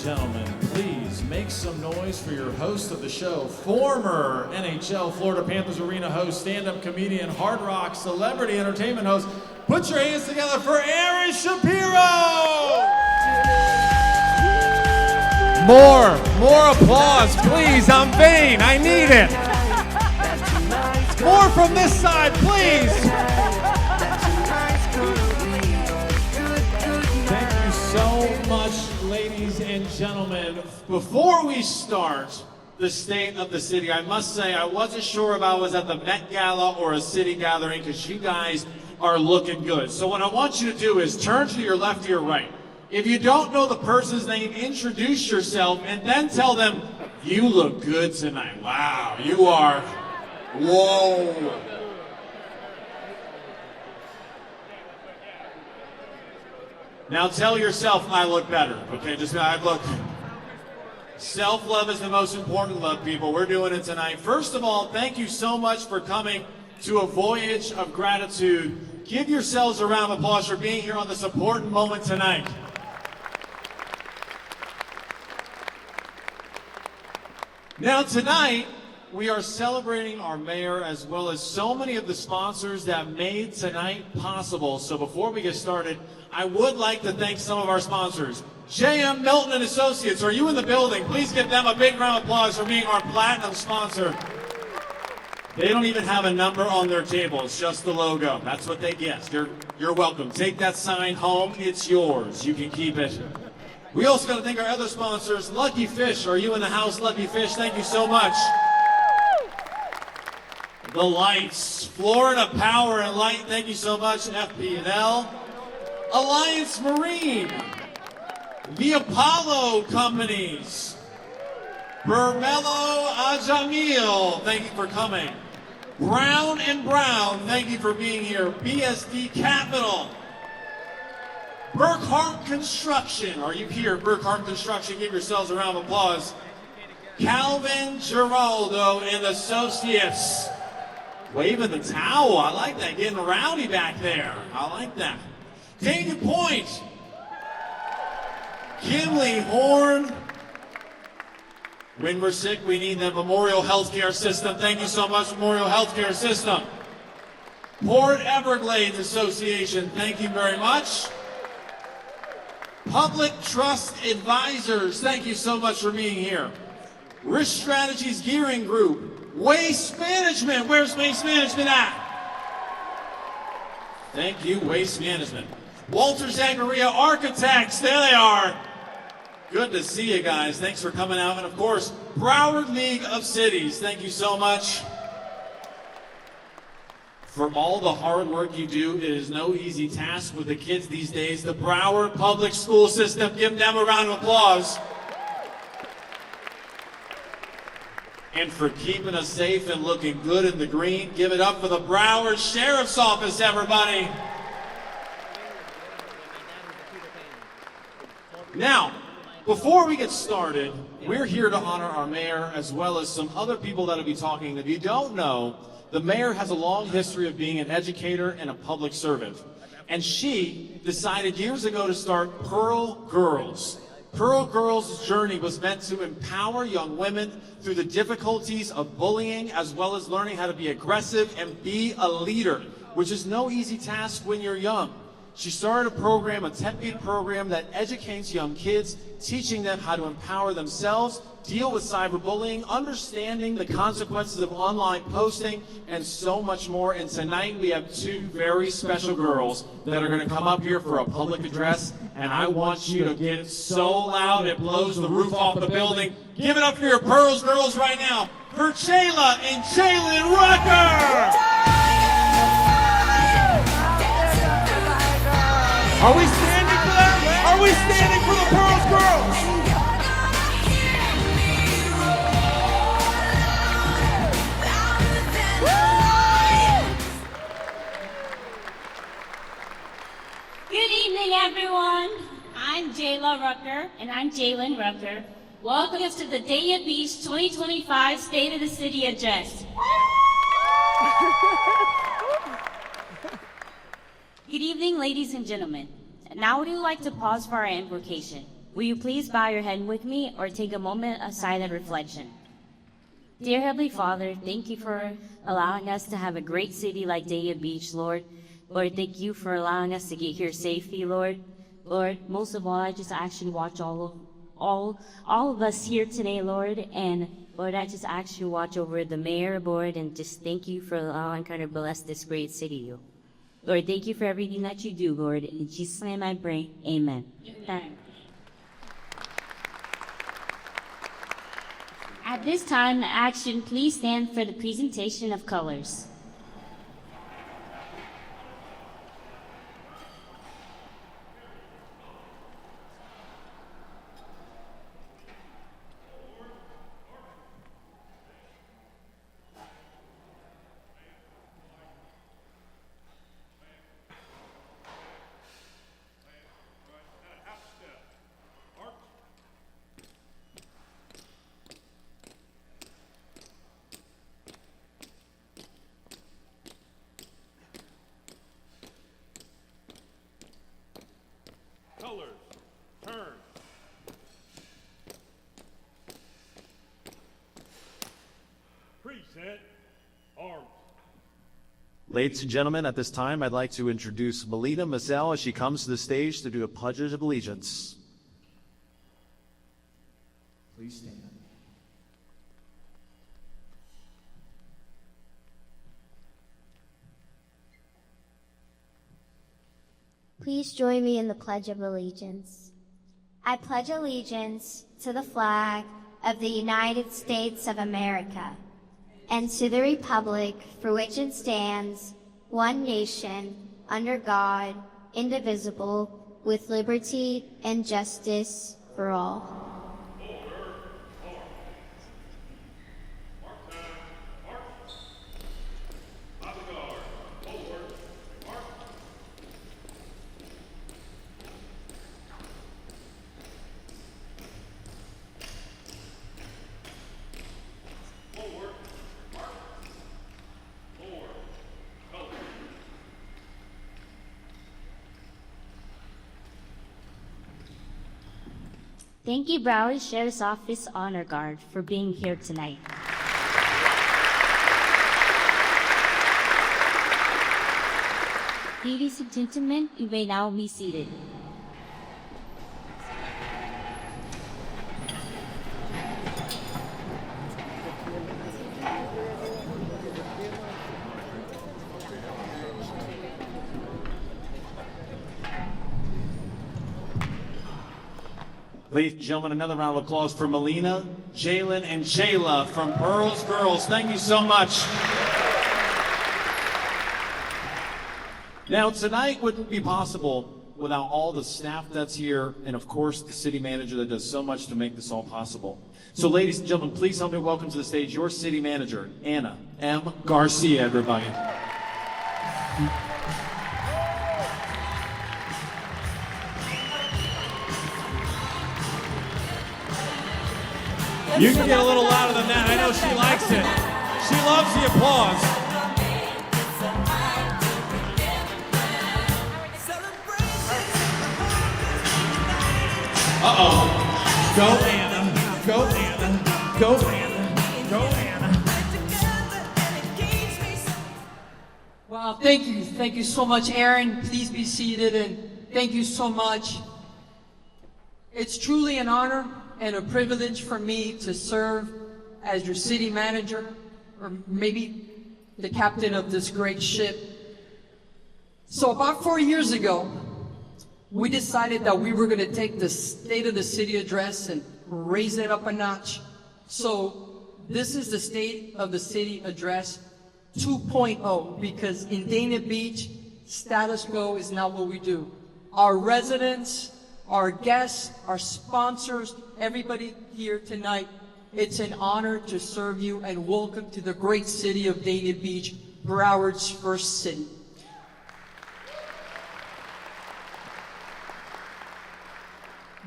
gentlemen, please make some noise for your host of the show, former NHL Florida Panthers Arena host, stand-up comedian, hard rock, celebrity entertainment host. Put your hands together for Aaron Shapiro! More applause, please. I'm vain. I need it. More from this side, please. Thank you so much, ladies and gentlemen. Before we start the state of the city, I must say I wasn't sure if I was at the Met Gala or a city gathering because you guys are looking good. So what I want you to do is turn to your left or your right. If you don't know the person's name, introduce yourself and then tell them, you look good tonight. Wow, you are, whoa. Now tell yourself I look better, okay? Just I look. Self-love is the most important love, people. We're doing it tonight. First of all, thank you so much for coming to A Voyage of Gratitude. Give yourselves a round of applause for being here on this important moment tonight. Now tonight, we are celebrating our mayor as well as so many of the sponsors that made tonight possible. So before we get started, I would like to thank some of our sponsors. JM Milton and Associates, are you in the building? Please give them a big round of applause for being our platinum sponsor. They don't even have a number on their table, it's just the logo. That's what they get. You're welcome. Take that sign home, it's yours. You can keep it. We also got to thank our other sponsors. Lucky Fish, are you in the house, Lucky Fish? Thank you so much. The Lights, Florida Power and Light, thank you so much, FP&L. Alliance Marine, the Apollo Companies, Bermelo Ajamil, thank you for coming. Brown and Brown, thank you for being here. BSD Capital. Burkhart Construction, are you here? Burkhart Construction, give yourselves a round of applause. Calvin Giraldo and Associates. Waving the towel, I like that, getting rowdy back there. I like that. Dania Pointe. Kimley Horn. When we're sick, we need the Memorial Healthcare System. Thank you so much, Memorial Healthcare System. Port Everglades Association, thank you very much. Public Trust Advisors, thank you so much for being here. Risk Strategies Gearing Group. Waste Management, where's Waste Management at? Thank you, Waste Management. Walter Zachariah Architects, there they are. Good to see you guys, thanks for coming out. And of course, Broward League of Cities, thank you so much. For all the hard work you do, it is no easy task with the kids these days. The Broward Public School System, give them a round of applause. And for keeping us safe and looking good in the green, give it up for the Broward Sheriff's Office, everybody. Now, before we get started, we're here to honor our mayor as well as some other people that will be talking. If you don't know, the mayor has a long history of being an educator and a public servant. And she decided years ago to start Pearl Girls. Pearl Girls' journey was meant to empower young women through the difficulties of bullying as well as learning how to be aggressive and be a leader, which is no easy task when you're young. She started a program, a 10-week program that educates young kids, teaching them how to empower themselves, deal with cyberbullying, understanding the consequences of online posting, and so much more. And tonight we have two very special girls that are going to come up here for a public address, and I want you to get so loud it blows the roof off the building. Give it up for your Pearls girls right now, for Chayla and Jalen Rucker! Are we standing for them? Are we standing for the Pearls girls? Good evening, everyone. I'm Jayla Rucker, and I'm Jalen Rucker. Welcome to the Dania Beach 2025 State of the City Address. Good evening, ladies and gentlemen. Now we would like to pause for our invocation. Will you please bow your head with me or take a moment of silent reflection? Dear Heavenly Father, thank you for allowing us to have a great city like Dania Beach, Lord. Lord, thank you for allowing us to get here safely, Lord. Lord, most of all, I just actually watch all of us here today, Lord. And Lord, I just actually watch over the mayor, Lord, and just thank you for allowing kind of bless this great city. Lord, thank you for everything that you do, Lord. In Jesus' name I pray, amen. Amen. At this time, action, please stand for the presentation of colors. Colors, turn. Present, arms. Ladies and gentlemen, at this time, I'd like to introduce Melina Mazel as she comes to the stage to do a Pledge of Allegiance. Please stand. Please join me in the Pledge of Allegiance. I pledge allegiance to the flag of the United States of America and to the republic for which it stands, one nation, under God, indivisible, with liberty and justice for all. Thank you, Broward Sheriff's Office Honor Guard, for being here tonight. Ladies and gentlemen, you may now be seated. Ladies and gentlemen, another round of applause for Melina, Jalen, and Jayla from Pearls Girls. Thank you so much. Now, tonight wouldn't be possible without all the staff that's here and, of course, the city manager that does so much to make this all possible. So, ladies and gentlemen, please help me welcome to the stage your city manager, Anna M. Garcia, everybody. You can get a little louder than that. I know she likes it. She loves the applause. Uh-oh. Go Anna, go Anna, go Anna, go Anna. Wow, thank you. Thank you so much, Aaron. Please be seated, and thank you so much. It's truly an honor and a privilege for me to serve as your city manager, or maybe the captain of this great ship. So about 4 years ago, we decided that we were going to take the State of the City address and raise it up a notch. So this is the State of the City address 2.0, because in Dania Beach, status quo is not what we do. Our residents, our guests, our sponsors, everybody here tonight, it's an honor to serve you and welcome to the great city of Dania Beach, Broward's first city.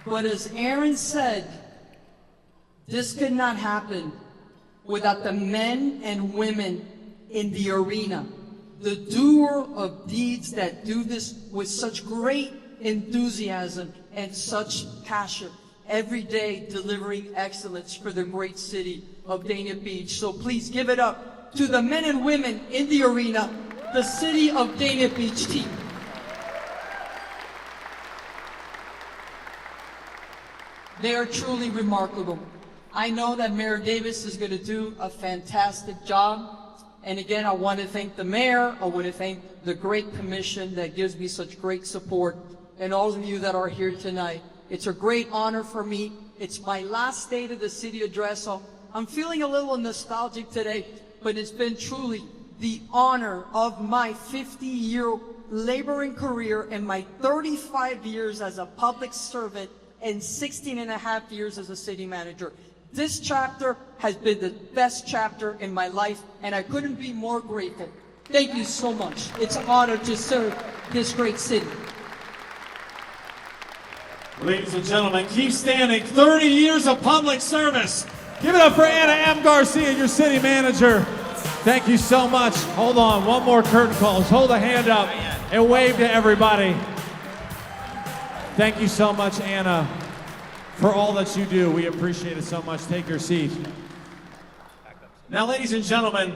But as Aaron said, this could not happen without the men and women in the arena, the doer of deeds that do this with such great enthusiasm and such passion every day delivering excellence for the great city of Dania Beach. So please give it up to the men and women in the arena, the City of Dania Beach team. They are truly remarkable. I know that Mayor Davis is going to do a fantastic job. And again, I want to thank the mayor. I want to thank the great commission that gives me such great support, and all of you that are here tonight. It's a great honor for me. It's my last State of the City address, so I'm feeling a little nostalgic today, but it's been truly the honor of my 50-year laboring career and my 35 years as a public servant and 16 and a half years as a city manager. This chapter has been the best chapter in my life, and I couldn't be more grateful. Thank you so much. It's an honor to serve this great city. Ladies and gentlemen, keep standing. 30 years of public service. Give it up for Anna M. Garcia, your city manager. Thank you so much. Hold on, one more curtain call. Just hold a hand up and wave to everybody. Thank you so much, Anna, for all that you do. We appreciate it so much. Take your seat. Now, ladies and gentlemen,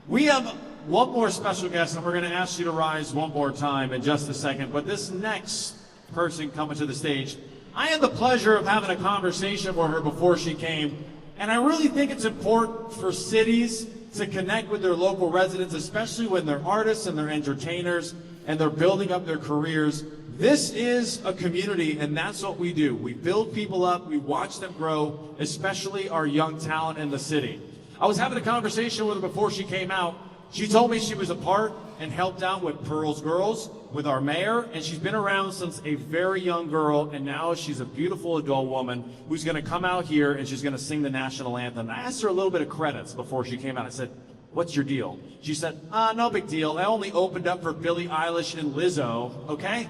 we have one more special guest, and we're going to ask you to rise one more time in just a second. But this next person coming to the stage, I had the pleasure of having a conversation with her before she came, and I really think it's important for cities to connect with their local residents, especially when they're artists and they're entertainers and they're building up their careers. This is a community, and that's what we do. We build people up, we watch them grow, especially our young talent in the city. I was having a conversation with her before she came out. She told me she was a part and helped out with Pearl's Girls, with our mayor, and she's been around since a very young girl, and now she's a beautiful adult woman who's gonna come out here and she's gonna sing the national anthem. I asked her a little bit of credits before she came out. I said, "What's your deal?" She said, "No big deal. I only opened up for Billie Eilish and Lizzo, okay?"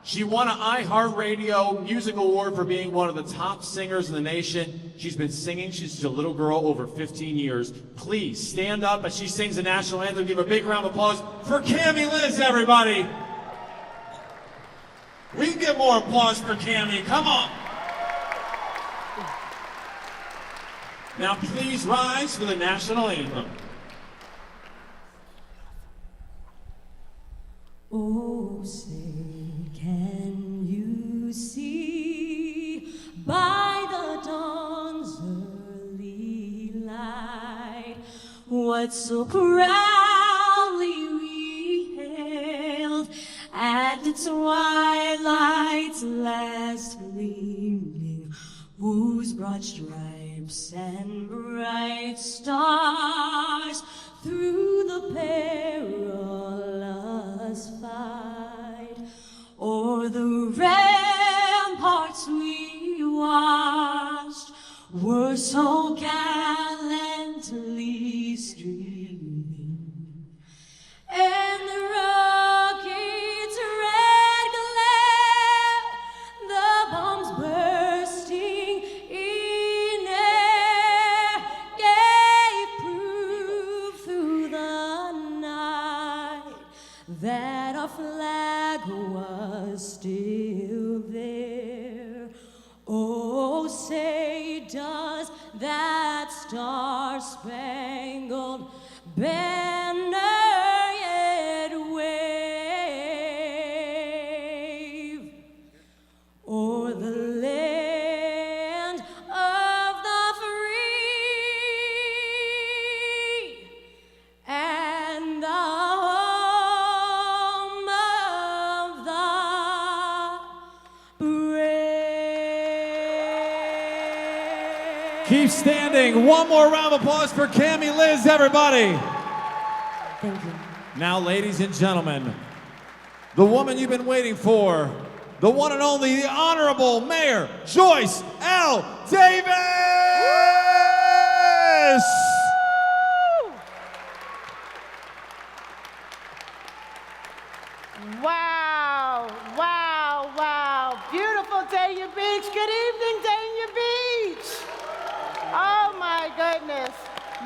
She won an iHeartRadio Music Award for being one of the top singers in the nation. She's been singing since she's a little girl, over 15 years. Please stand up as she sings the national anthem. Give a big round of applause for Cammie Liz, everybody. We can get more applause for Cammie. Come on. Now please rise for the national anthem. Oh, say, can you see by the dawn's early light what so proudly we hailed at its twilight's last gleaming, whose broad stripes and bright stars through the perilous fight o'er the ramparts we watched were so gallantly streaming, and the rocket's red glare, the bombs bursting in air, gave proof through the night that our flag was still there. Oh, say, does that star-spangled banner yet wave o'er the land of the free and the home of the brave? Keep standing. One more round of applause for Cammie Liz, everybody. Thank you. Now, ladies and gentlemen, the woman you've been waiting for, the one and only, the Honorable Mayor Joyce L. Davis! Wow, wow, wow. Beautiful Dania Beach. Good evening, Dania Beach. Oh my goodness.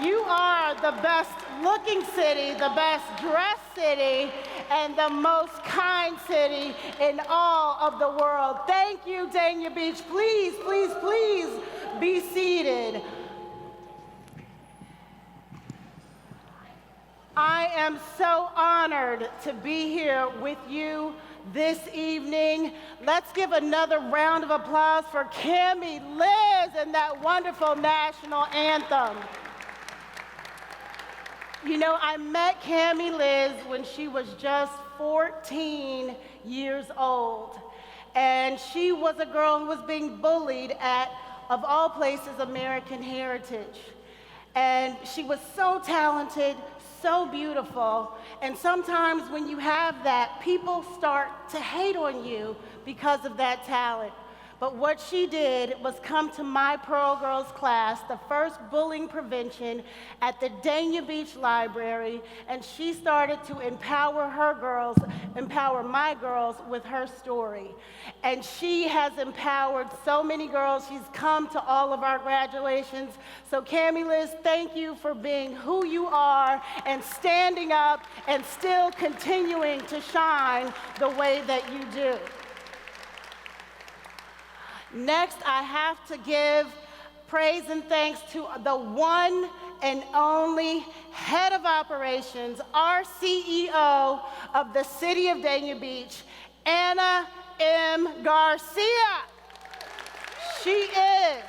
You are the best looking city, the best dressed city, and the most kind city in all of the world. Thank you, Dania Beach. Please, please, please be seated. I am so honored to be here with you this evening. Let's give another round of applause for Cammie Liz and that wonderful national anthem. You know, I met Cammie Liz when she was just 14 years old. And she was a girl who was being bullied at, of all places, American Heritage. And she was so talented, so beautiful, and sometimes when you have that, people start to hate on you because of that talent. But what she did was come to my Pearl Girls class, the first bullying prevention at the Dania Beach Library, and she started to empower my girls with her story. And she has empowered so many girls. She's come to all of our graduations. So Cammie Liz, thank you for being who you are and standing up and still continuing to shine the way that you do. Next, I have to give praise and thanks to the one and only head of operations, our CEO of the city of Dania Beach, Ana M. Garcia. She is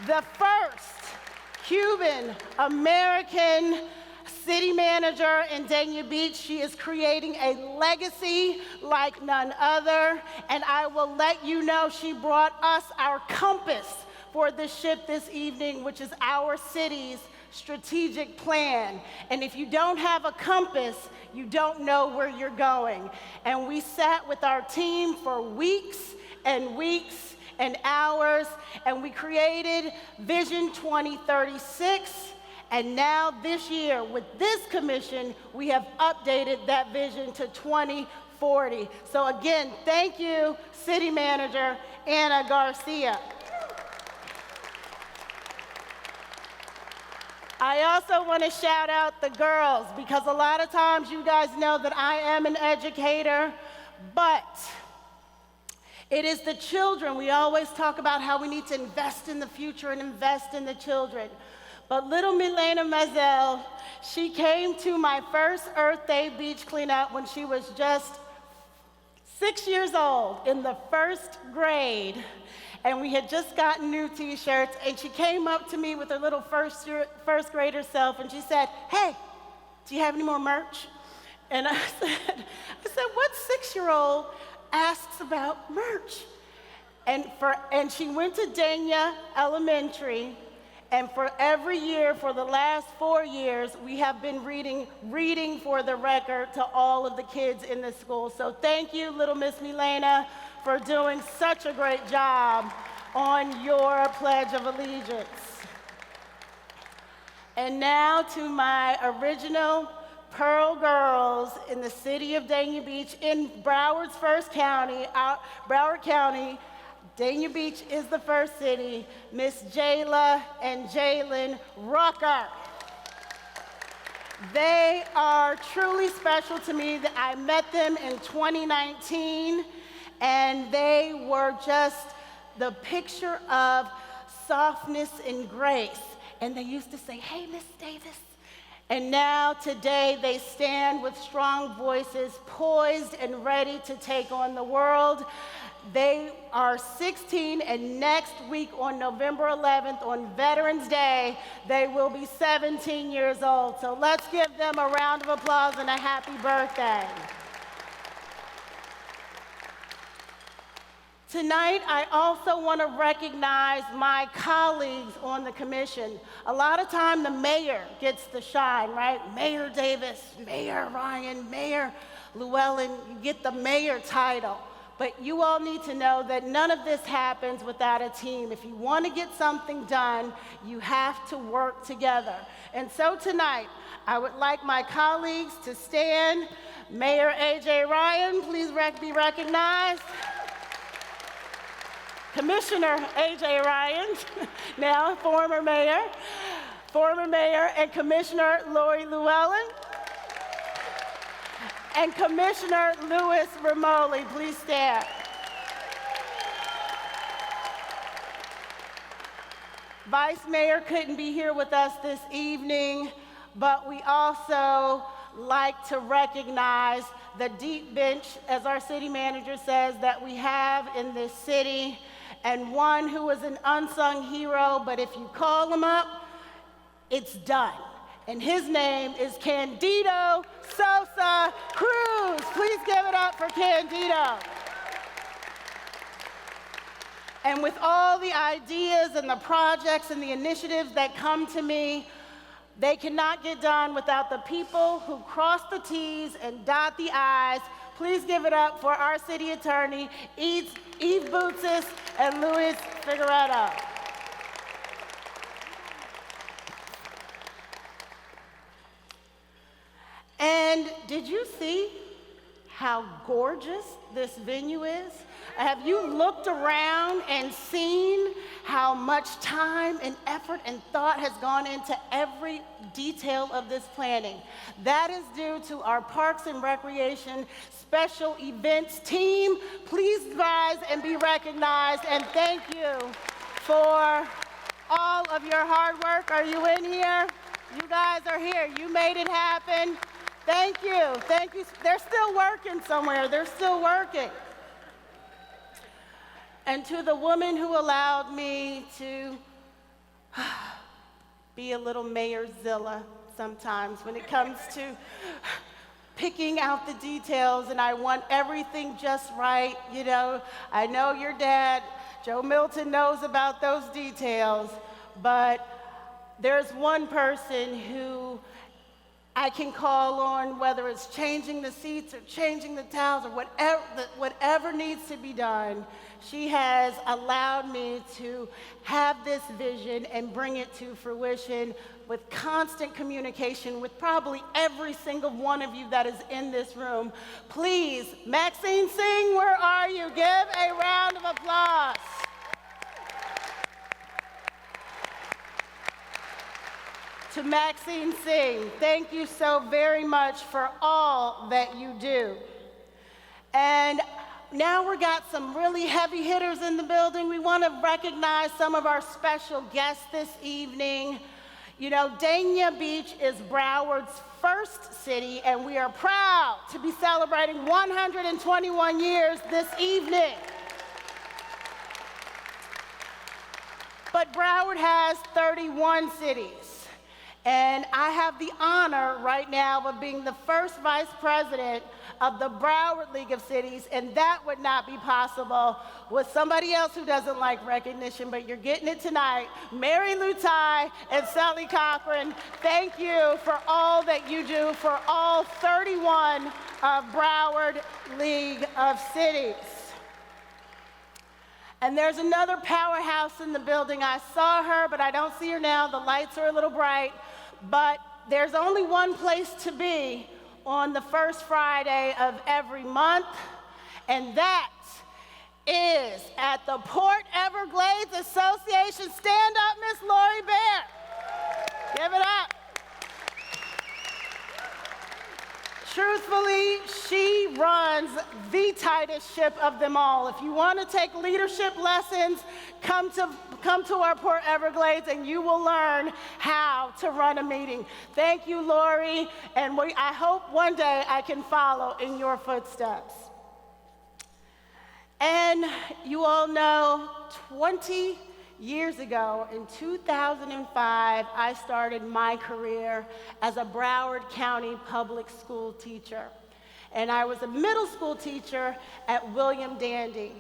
the first Cuban American city manager in Dania Beach. She is creating a legacy like none other. And I will let you know she brought us our compass for the ship this evening, which is our city's strategic plan. And if you don't have a compass, you don't know where you're going. And we sat with our team for weeks and weeks and hours, and we created Vision 2036. And now this year, with this commission, we have updated that vision to 2040. So again, thank you, City Manager Ana Garcia. I also want to shout out the girls, because a lot of times you guys know that I am an educator, but it is the children. We always talk about how we need to invest in the future and invest in the children. But little Milena Mazel, she came to my first Earth Day beach cleanup when she was just 6 years old in the first grade. And we had just gotten new t-shirts, and she came up to me with her little first grader self, and she said, "Hey, do you have any more merch?" And I said, "What 6-year-old asks about merch?" And she went to Dania Elementary. And for every year, for the last 4 years, we have been reading for the record to all of the kids in the school. So thank you, little Miss Milena, for doing such a great job on your Pledge of Allegiance. And now to my original Pearl Girls in the city of Dania Beach in Broward's first county, Broward County. Dania Beach is the first city, Miss Jayla and Jalen Rucker. They are truly special to me. I met them in 2019, and they were just the picture of softness and grace. And they used to say, "Hey, Miss Davis." And now today they stand with strong voices, poised and ready to take on the world. They are 16, and next week on November 11th, on Veterans Day, they will be 17 years old. So let's give them a round of applause and a happy birthday. Tonight, I also want to recognize my colleagues on the commission. A lot of time, the mayor gets the shine, right? Mayor Davis, Mayor Ryan, Mayor Llewellyn, you get the mayor title. But you all need to know that none of this happens without a team. If you want to get something done, you have to work together. And so tonight, I would like my colleagues to stand. Mayor A.J. Ryan, please be recognized. Commissioner A.J. Ryan, now former mayor and Commissioner Lori Llewellyn. and Commissioner Louis Ramoli. Please stand. Vice Mayor couldn't be here with us this evening, but we also like to recognize the deep bench, as our city manager says, that we have in this city, and one who is an unsung hero, but if you call him up, it's done. And his name is Candido Sosa Cruz. Please give it up for Candido. And with all the ideas and the projects and the initiatives that come to me, they cannot get done without the people who cross the T's and dot the I's. Please give it up for our city attorney, Eve Boutsis and Luis Figueredo. And did you see how gorgeous this venue is? Have you looked around and seen how much time and effort and thought has gone into every detail of this planning? That is due to our Parks and Recreation Special Events team. Please rise and be recognized, and thank you for all of your hard work. Are you in here? You guys are here. You made it happen. Thank you. Thank you. They're still working somewhere. They're still working. And to the woman who allowed me to be a little Mayorzilla sometimes when it comes to picking out the details, and I want everything just right. You know, I know your dad, Joe Milton, knows about those details, but there's one person who I can call on, whether it's changing the seats or changing the towels or whatever needs to be done. She has allowed me to have this vision and bring it to fruition with constant communication with probably every single one of you that is in this room. Please, Maxine Singh, where are you? Give a round of applause. To Maxine Singh, thank you so very much for all that you do. And now we got some really heavy hitters in the building. We want to recognize some of our special guests this evening. You know, Dania Beach is Broward's first city, and we are proud to be celebrating 121 years this evening. But Broward has 31 cities. And I have the honor right now of being the first vice president of the Broward League of Cities, and that would not be possible with somebody else who doesn't like recognition, but you're getting it tonight. Mary Lou Tai and Sally Cochran, thank you for all that you do for all 31 of Broward League of Cities. And there's another powerhouse in the building. I saw her, but I don't see her now. The lights are a little bright. But there's only one place to be on the first Friday of every month, and that is at the Port Everglades Association. Stand up, Miss Lori Bear. Give it up. Truthfully, she runs the tightest ship of them all. If you want to take leadership lessons, come to our Port Everglades and you will learn how to run a meeting. Thank you, Lori, and I hope one day I can follow in your footsteps. And you all know, 20 years ago, in 2005, I started my career as a Broward County public school teacher. And I was a middle school teacher at William Dandy.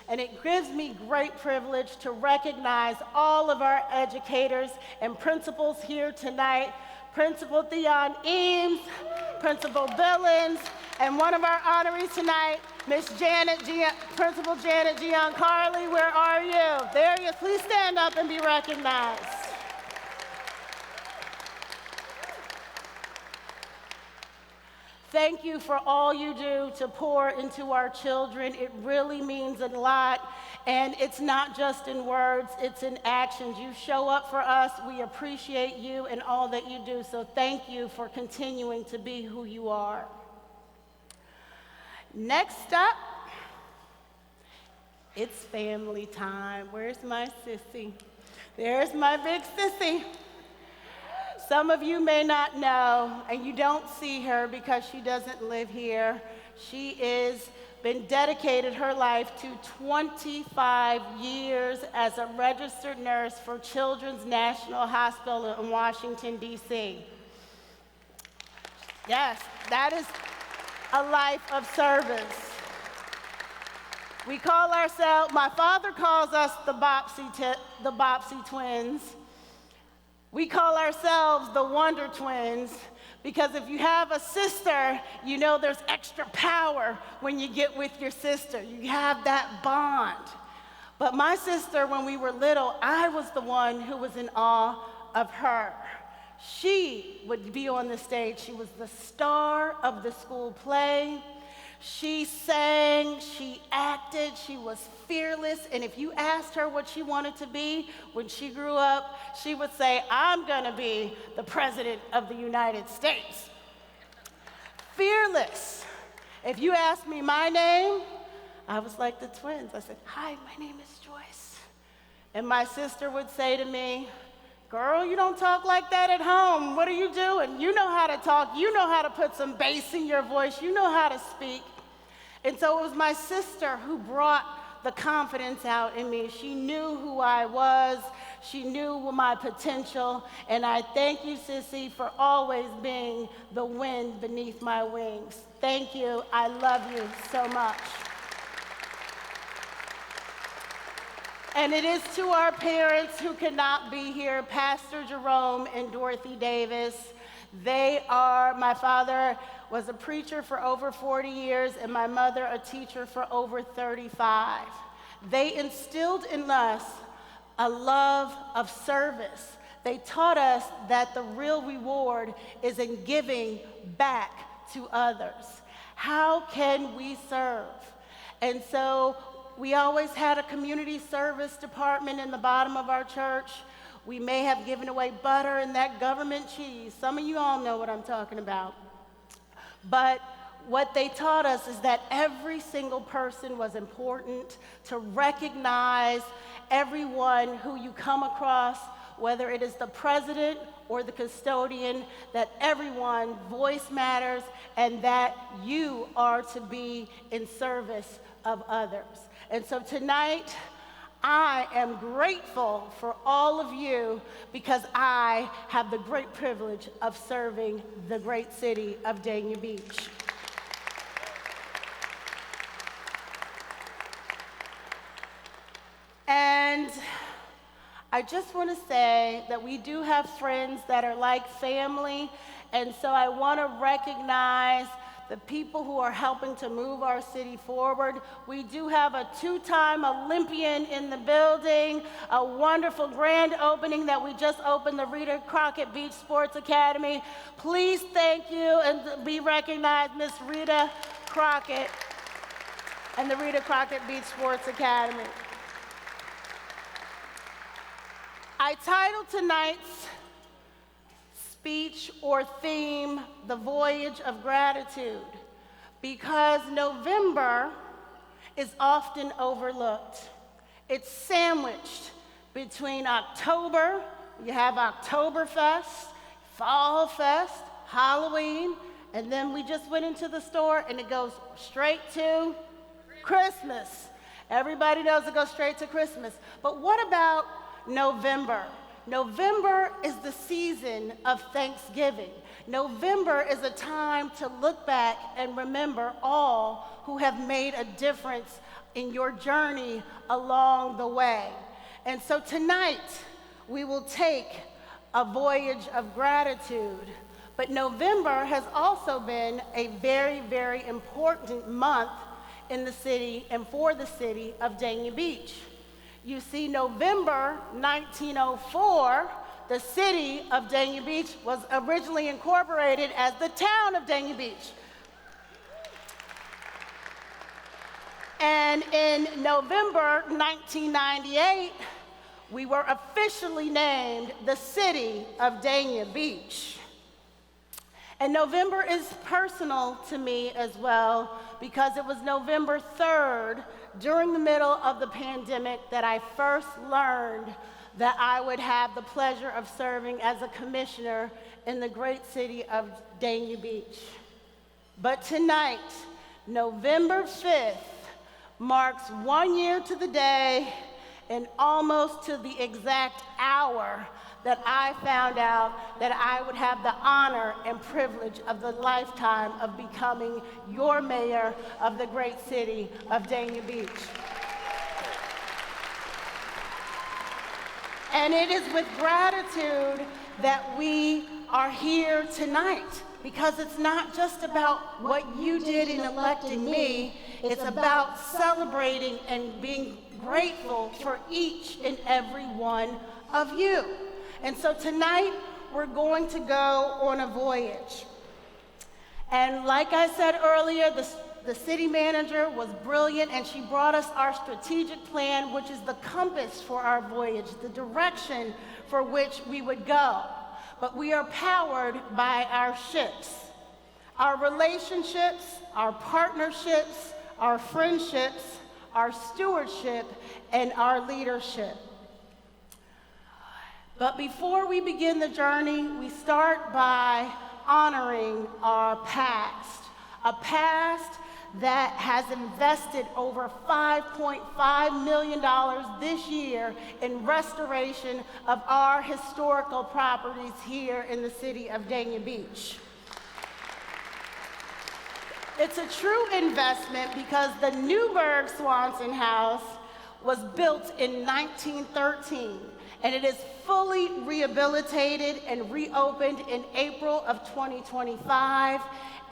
And it gives me great privilege to recognize all of our educators and principals here tonight. Principal Theon Eames, Principal Billings, and one of our honorees tonight, Principal Janet Giancarli, where are you? There you, please stand up and be recognized. Thank you for all you do to pour into our children. It really means a lot, and it's not just in words, it's in actions. You show up for us, we appreciate you and all that you do, so thank you for continuing to be who you are. Next up, it's family time. Where's my sissy? There's my big sissy. Some of you may not know, and you don't see her because she doesn't live here. She is been dedicated her life to 25 years as a registered nurse for Children's National Hospital in Washington, D.C. Yes, that is a life of service. We call ourselves, my father calls us the Bopsy twins. We call ourselves the Wonder Twins because if you have a sister, you know there's extra power when you get with your sister. You have that bond. But my sister, when we were little, I was the one who was in awe of her. She would be on the stage. She was the star of the school play. She sang, she acted, she was fearless, and if you asked her what she wanted to be when she grew up, she would say, I'm gonna be the President of the United States. Fearless. If you asked me my name, I was like the twins. I said, hi, my name is Joyce. And my sister would say to me, girl, you don't talk like that at home. What are you doing? You know how to talk. You know how to put some bass in your voice. You know how to speak. And so it was my sister who brought the confidence out in me. She knew who I was. She knew my potential. And I thank you, Sissy, for always being the wind beneath my wings. Thank you. I love you so much. And it is to our parents who cannot be here, Pastor Jerome and Dorothy Davis. They are, my father was a preacher for over 40 years and my mother a teacher for over 35. They instilled in us a love of service. They taught us that the real reward is in giving back to others. How can we serve? And so we always had a community service department in the bottom of our church. We may have given away butter and that government cheese. Some of you all know what I'm talking about. But what they taught us is that every single person was important, to recognize everyone who you come across, whether it is the president or the custodian, that everyone voice matters and that you are to be in service of others. And so tonight, I am grateful for all of you because I have the great privilege of serving the great city of Dania Beach. And I just want to say that we do have friends that are like family, and so I want to recognize the people who are helping to move our city forward. We do have a two-time Olympian in the building, a wonderful grand opening that we just opened, the Rita Crockett Beach Sports Academy. Please thank you and be recognized, Miss Rita Crockett and the Rita Crockett Beach Sports Academy. I titled tonight's speech or theme, The Voyage of Gratitude, because November is often overlooked. It's sandwiched between October, you have Oktoberfest, Fall Fest, Halloween, and then we just went into the store and it goes straight to Christmas. Everybody knows it goes straight to Christmas. But what about November? November is the season of Thanksgiving. November is a time to look back and remember all who have made a difference in your journey along the way. And so tonight, we will take a voyage of gratitude. But November has also been a very, very important month in the city and for the city of Dania Beach. You see, November 1904, the city of Dania Beach was originally incorporated as the town of Dania Beach. And in November 1998, we were officially named the city of Dania Beach. And November is personal to me as well because it was November 3rd, during the middle of the pandemic, that I first learned that I would have the pleasure of serving as a commissioner in the great city of Dania Beach. But tonight, November 5th, marks 1 year to the day and almost to the exact hour that I found out that I would have the honor and privilege of the lifetime of becoming your mayor of the great city of Dania Beach. And it is with gratitude that we are here tonight, because it's not just about what you did in electing me, it's about celebrating and being grateful for each and every one of you. And so tonight, we're going to go on a voyage. And like I said earlier, the city manager was brilliant, and she brought us our strategic plan, which is the compass for our voyage, the direction for which we would go. But we are powered by our ships, our relationships, our partnerships, our friendships, our stewardship, and our leadership. But before we begin the journey, we start by honoring our past, a past that has invested over $5.5 million this year in restoration of our historical properties here in the city of Dania Beach. It's a true investment because the Newburgh Swanson House was built in 1913, and it is fully rehabilitated and reopened in April of 2025.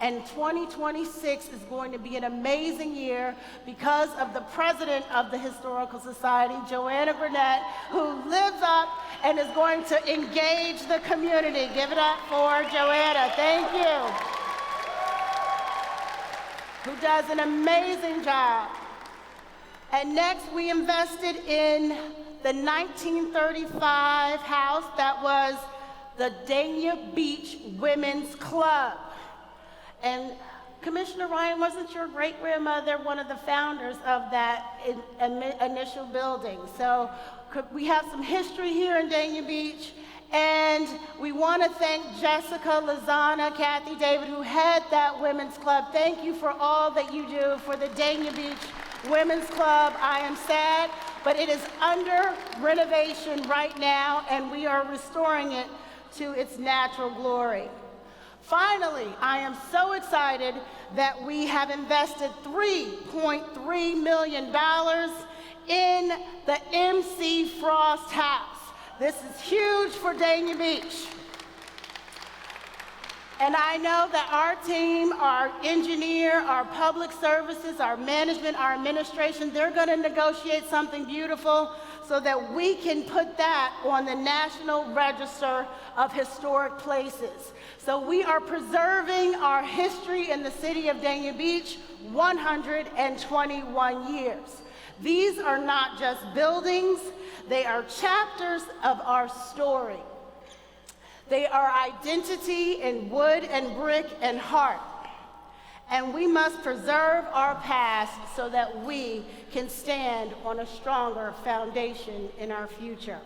And 2026 is going to be an amazing year because of the president of the Historical Society, Joanna Burnett, who lives up and is going to engage the community. Give it up for Joanna. Thank you. Who does an amazing job. And next, we invested in the 1935 house that was the Dania Beach Women's Club. And Commissioner Ryan, wasn't your great-grandmother one of the founders of that initial building? So we have some history here in Dania Beach, and we want to thank Jessica, Lizana, Kathy, David, who had that women's club. Thank you for all that you do for the Dania Beach Women's Club. I am sad, but it is under renovation right now, and we are restoring it to its natural glory. Finally, I am so excited that we have invested $3.3 million in the MC Frost House. This is huge for Dania Beach. And I know that our team, our engineer, our public services, our management, our administration, they're going to negotiate something beautiful so that we can put that on the National Register of Historic Places. So we are preserving our history in the city of Dania Beach 121 years. These are not just buildings, they are chapters of our story. They are identity in wood and brick and heart. And we must preserve our past so that we can stand on a stronger foundation in our future.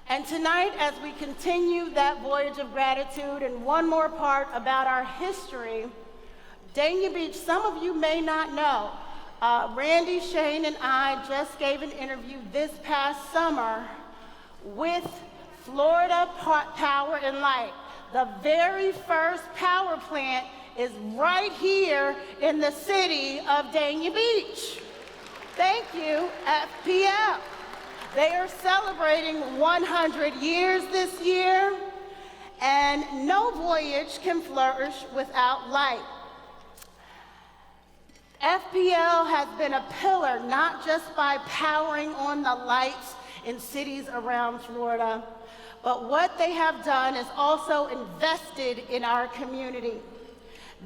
And tonight, as we continue that voyage of gratitude, and one more part about our history, Dania Beach, some of you may not know, Randy, Shane, and I just gave an interview this past summer with Florida Power and Light. The very first power plant is right here in the city of Dania Beach. Thank you, FPL. They are celebrating 100 years this year, and no voyage can flourish without light. FPL has been a pillar not just by powering on the lights in cities around Florida, but what they have done is also invested in our community.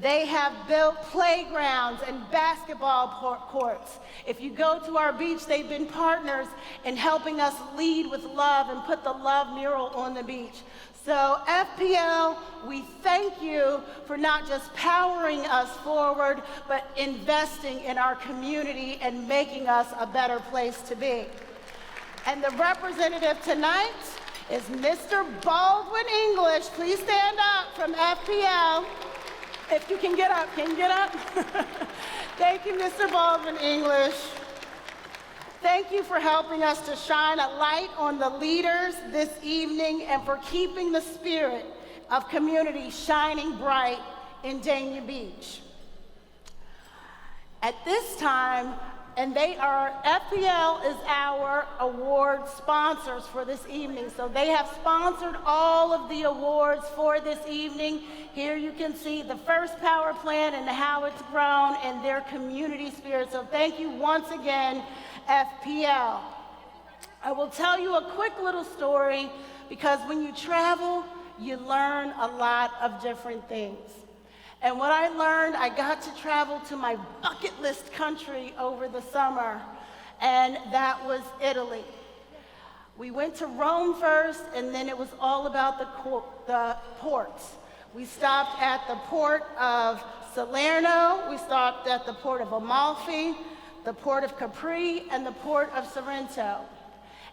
They have built playgrounds and basketball courts. If you go to our beach, they've been partners in helping us lead with love and put the love mural on the beach. So FPL, we thank you for not just powering us forward, but investing in our community and making us a better place to be. And the representative tonight is Mr. Baldwin English. Please stand up from FPL. If you can get up, can you get up? Thank you, Mr. Baldwin English. Thank you for helping us to shine a light on the leaders this evening and for keeping the spirit of community shining bright in Dania Beach. At this time, and FPL is our award sponsors for this evening. So they have sponsored all of the awards for this evening. Here you can see the first power plant and how it's grown and their community spirit. So thank you once again, FPL. I will tell you a quick little story because when you travel, you learn a lot of different things. And what I learned, I got to travel to my bucket list country over the summer, and that was Italy. We went to Rome first, and then it was all about the ports. We stopped at the port of Salerno, we stopped at the port of Amalfi, the port of Capri, and the port of Sorrento.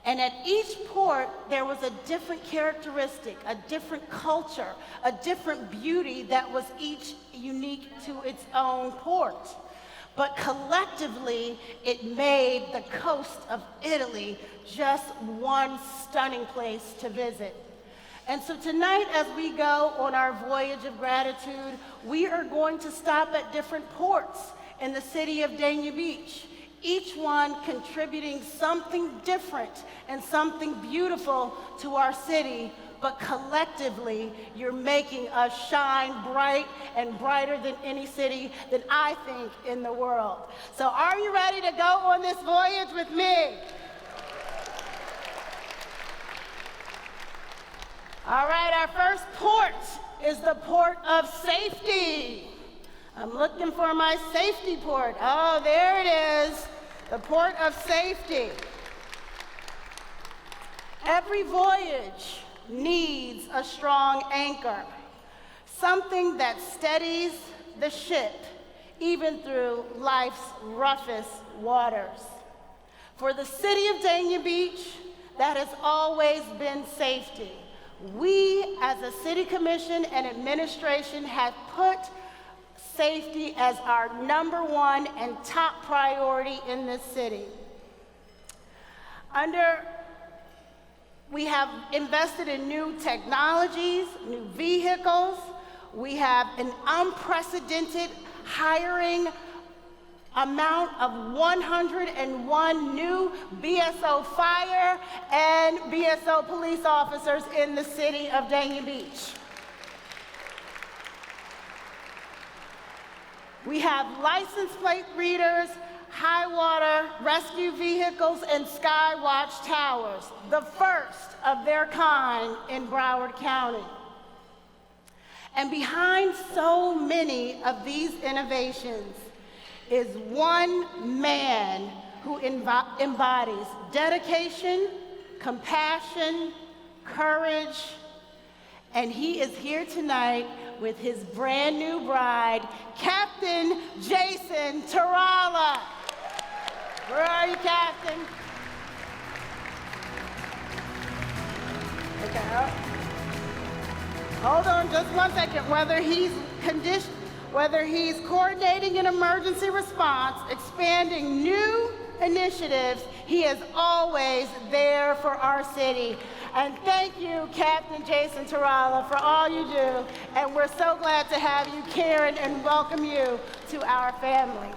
And at each port, there was a different characteristic, a different culture, a different beauty that was each unique to its own port. But collectively, it made the coast of Italy just one stunning place to visit. And so tonight, as we go on our voyage of gratitude, we are going to stop at different ports in the city of Dania Beach, each one contributing something different and something beautiful to our city, but collectively, you're making us shine bright and brighter than any city that I think in the world. So are you ready to go on this voyage with me? All right, our first port is the port of safety. I'm looking for my safety port. Oh, there it is, the port of safety. Every voyage needs a strong anchor, something that steadies the ship even through life's roughest waters. For the city of Dania Beach, that has always been safety. We, as a city commission and administration, have put safety as our #1 and top priority in this city. We have invested in new technologies, new vehicles. We have an unprecedented hiring amount of 101 new BSO fire and BSO police officers in the city of Dania Beach. We have license plate readers, high water rescue vehicles, and skywatch towers, the first of their kind in Broward County. And behind so many of these innovations is one man who embodies dedication, compassion, courage, and he is here tonight with his brand new bride, Captain Jason Tarala. Where are you, Captain? Okay. Hold on just one second. Whether he's coordinating an emergency response, expanding new initiatives, he is always there for our city. And thank you, Captain Jason Tarala, for all you do. And we're so glad to have you, Karen, and welcome you to our family.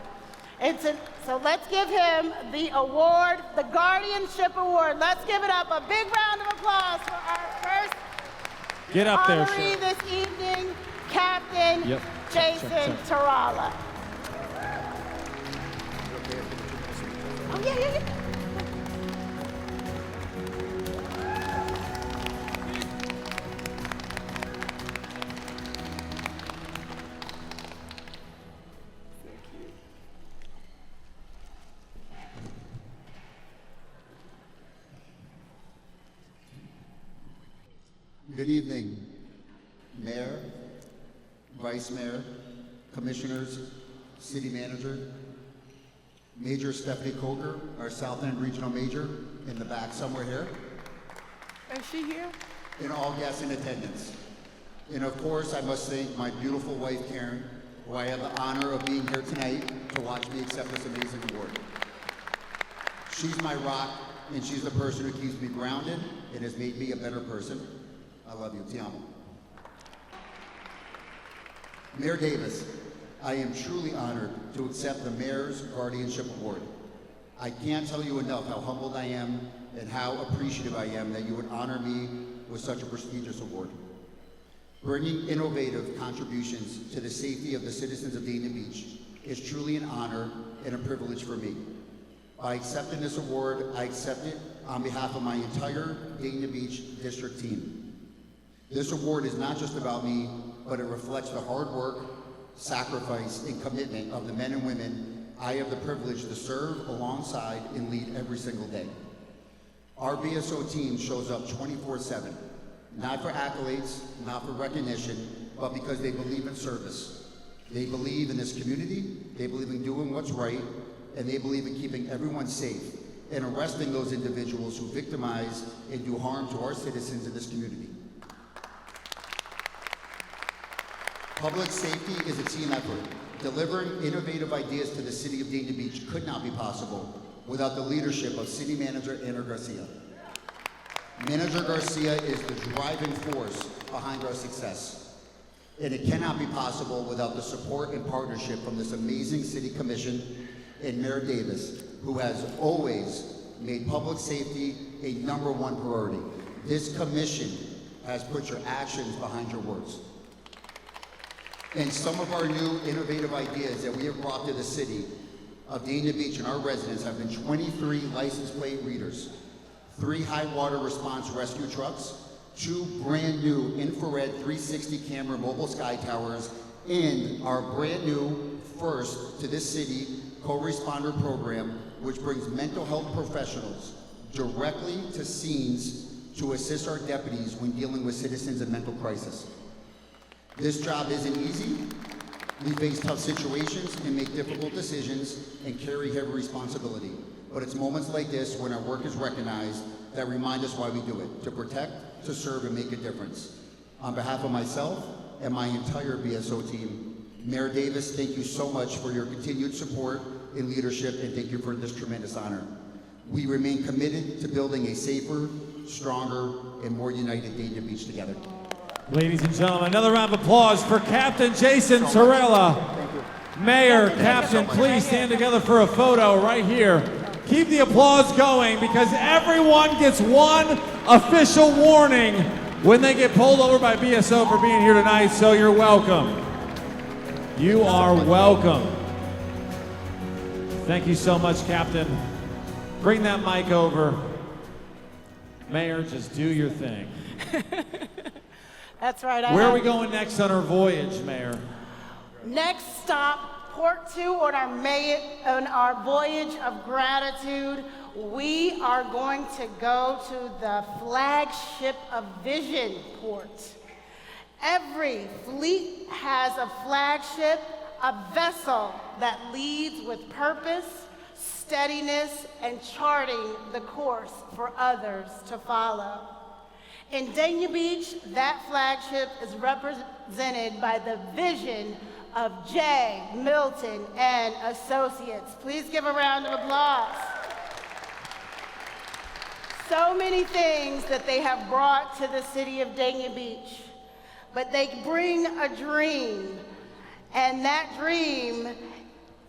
So let's give him the award, the Guardianship Award. Let's give it up. A big round of applause for our first honoree this evening, Captain Jason Tarala. Oh, yeah. Good evening, Mayor, Vice Mayor, Commissioners, City Manager, Major Stephanie Coker, our South End Regional Major, in the back somewhere here. Is she here? And all guests in attendance. And of course, I must thank my beautiful wife, Karen, who I have the honor of being here tonight to watch me accept this amazing award. She's my rock, and she's the person who keeps me grounded and has made me a better person. I love you, ti amo. Mayor Davis, I am truly honored to accept the Mayor's Guardianship Award. I can't tell you enough how humbled I am and how appreciative I am that you would honor me with such a prestigious award. Bringing innovative contributions to the safety of the citizens of Dania Beach is truly an honor and a privilege for me. By accepting this award, I accept it on behalf of my entire Dania Beach district team. This award is not just about me, but it reflects the hard work, sacrifice, and commitment of the men and women I have the privilege to serve alongside and lead every single day. Our BSO team shows up 24/7, not for accolades, not for recognition, but because they believe in service. They believe in this community, they believe in doing what's right, and they believe in keeping everyone safe and arresting those individuals who victimize and do harm to our citizens in this community. Public safety is a team effort. Delivering innovative ideas to the city of Dania Beach could not be possible without the leadership of City Manager Ana Garcia. Manager Garcia is the driving force behind our success. And it cannot be possible without the support and partnership from this amazing City Commission and Mayor Davis, who has always made public safety a #1 priority. This commission has put your actions behind your words. And some of our new innovative ideas that we have brought to the city of Dania Beach and our residents have been 23 license plate readers, 3 high water response rescue trucks, 2 brand new infrared 360 camera mobile sky towers, and our brand new first to this city co-responder program, which brings mental health professionals directly to scenes to assist our deputies when dealing with citizens in mental crisis. This job isn't easy. We face tough situations and make difficult decisions and carry heavy responsibility. But it's moments like this when our work is recognized that remind us why we do it, to protect, to serve, and make a difference. On behalf of myself and my entire BSO team, Mayor Davis, thank you so much for your continued support and leadership, and thank you for this tremendous honor. We remain committed to building a safer, stronger, and more united Dania Beach together. Ladies and gentlemen, another round of applause for Captain Jason Tarala. Mayor, Captain, please stand together for a photo right here. Keep the applause going because everyone gets one official warning when they get pulled over by BSO for being here tonight, so you're welcome. You are welcome. Thank you so much, Captain. Bring that mic over. Mayor, just do your thing. That's right. Where are we going next on our voyage, Mayor? Next stop, Port 2 on our voyage of gratitude. We are going to go to the Flagship of Vision port. Every fleet has a flagship, a vessel that leads with purpose, steadiness, and charting the course for others to follow. In Dania Beach, that flagship is represented by the vision of J. Milton and Associates. Please give a round of applause. So many things that they have brought to the city of Dania Beach, but they bring a dream, and that dream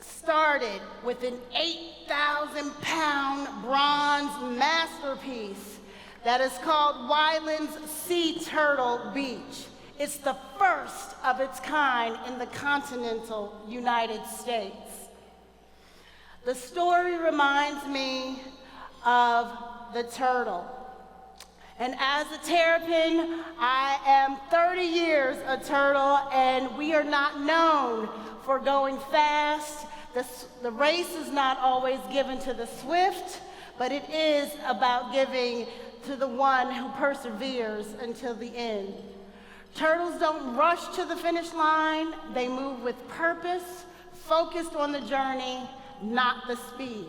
started with an 8,000-pound bronze masterpiece that is called Wyland's Sea Turtle Beach. It's the first of its kind in the continental United States. The story reminds me of the turtle. And as a terrapin, I am 30 years a turtle, and we are not known for going fast. The race is not always given to the swift, but it is about giving to the one who perseveres until the end. Turtles don't rush to the finish line. They move with purpose, focused on the journey, not the speed.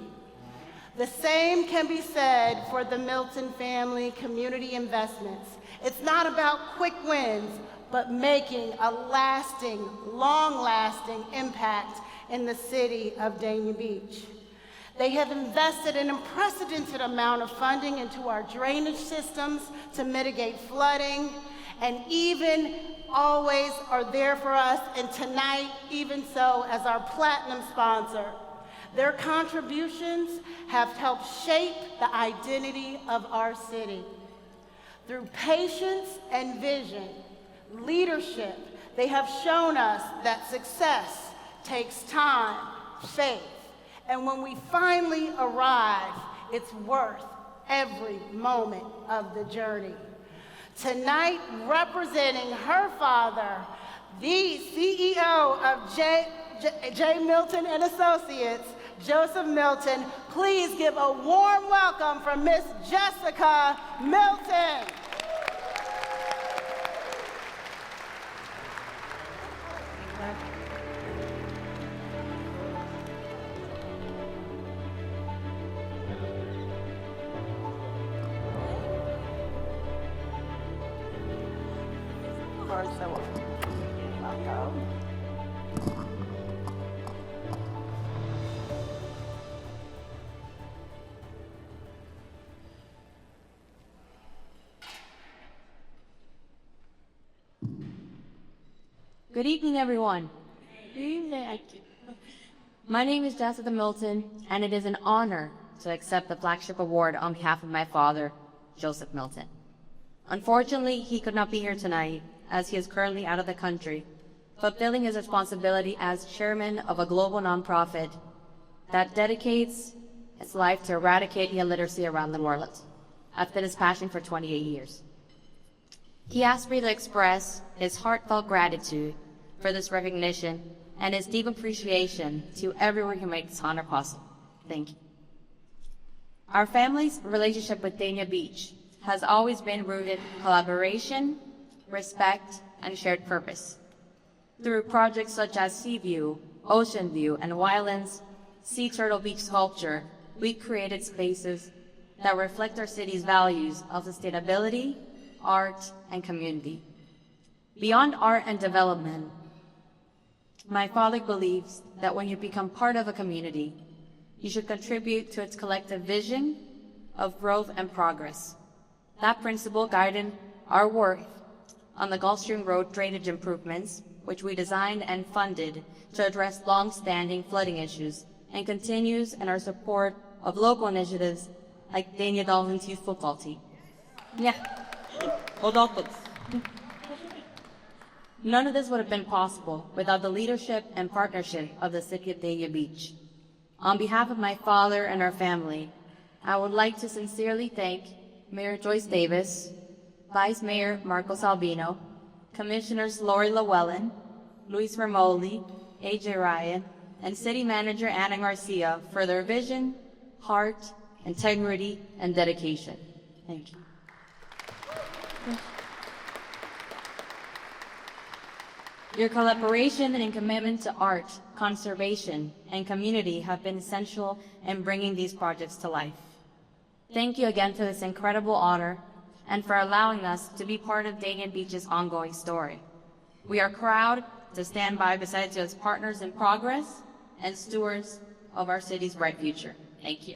The same can be said for the Milton family community investments. It's not about quick wins, but making a lasting, long-lasting impact in the city of Dania Beach. They have invested an unprecedented amount of funding into our drainage systems to mitigate flooding, and even always are there for us, and tonight, even so, as our platinum sponsor. Their contributions have helped shape the identity of our city. Through patience and vision, leadership, they have shown us that success takes time, faith, and when we finally arrive, it's worth every moment of the journey. Tonight, representing her father, the CEO of J. Milton and Associates, Joseph Milton, please give a warm welcome for Miss Jessica Milton. Good evening, everyone. My name is Jessica Milton, and it is an honor to accept the Flagship Award on behalf of my father, Joseph Milton. Unfortunately, he could not be here tonight, as he is currently out of the country, fulfilling his responsibility as chairman of a global nonprofit that dedicates its life to eradicating illiteracy around the world. I've been his passion for 28 years. He asked me to express his heartfelt gratitude for this recognition and his deep appreciation to everyone who made this honor possible. Thank you. Our family's relationship with Dania Beach has always been rooted in collaboration, respect, and shared purpose. Through projects such as Sea View, Ocean View, and Wyland's Sea Turtle Beach sculpture, we created spaces that reflect our city's values of sustainability, art, and community. Beyond art and development, my father believes that when you become part of a community, you should contribute to its collective vision of growth and progress. That principle guided our work on the Gulfstream Road drainage improvements, which we designed and funded to address long-standing flooding issues, and continues in our support of local initiatives like Dania Dolphins Youth Football Team. Yeah, hold on, folks. None of this would have been possible without the leadership and partnership of the city of Dania Beach. On behalf of my father and our family, I would like to sincerely thank Mayor Joyce Davis, Vice Mayor Marcos Albino, Commissioners Lori Llewellyn, Luis Ramoli, AJ Ryan, and City Manager Ana Garcia for their vision, heart, integrity, and dedication. Thank you. Your collaboration and commitment to art, conservation, and community have been essential in bringing these projects to life. Thank you again for this incredible honor and for allowing us to be part of Dania Beach's ongoing story. We are proud to stand by beside you as partners in progress and stewards of our city's bright future. Thank you.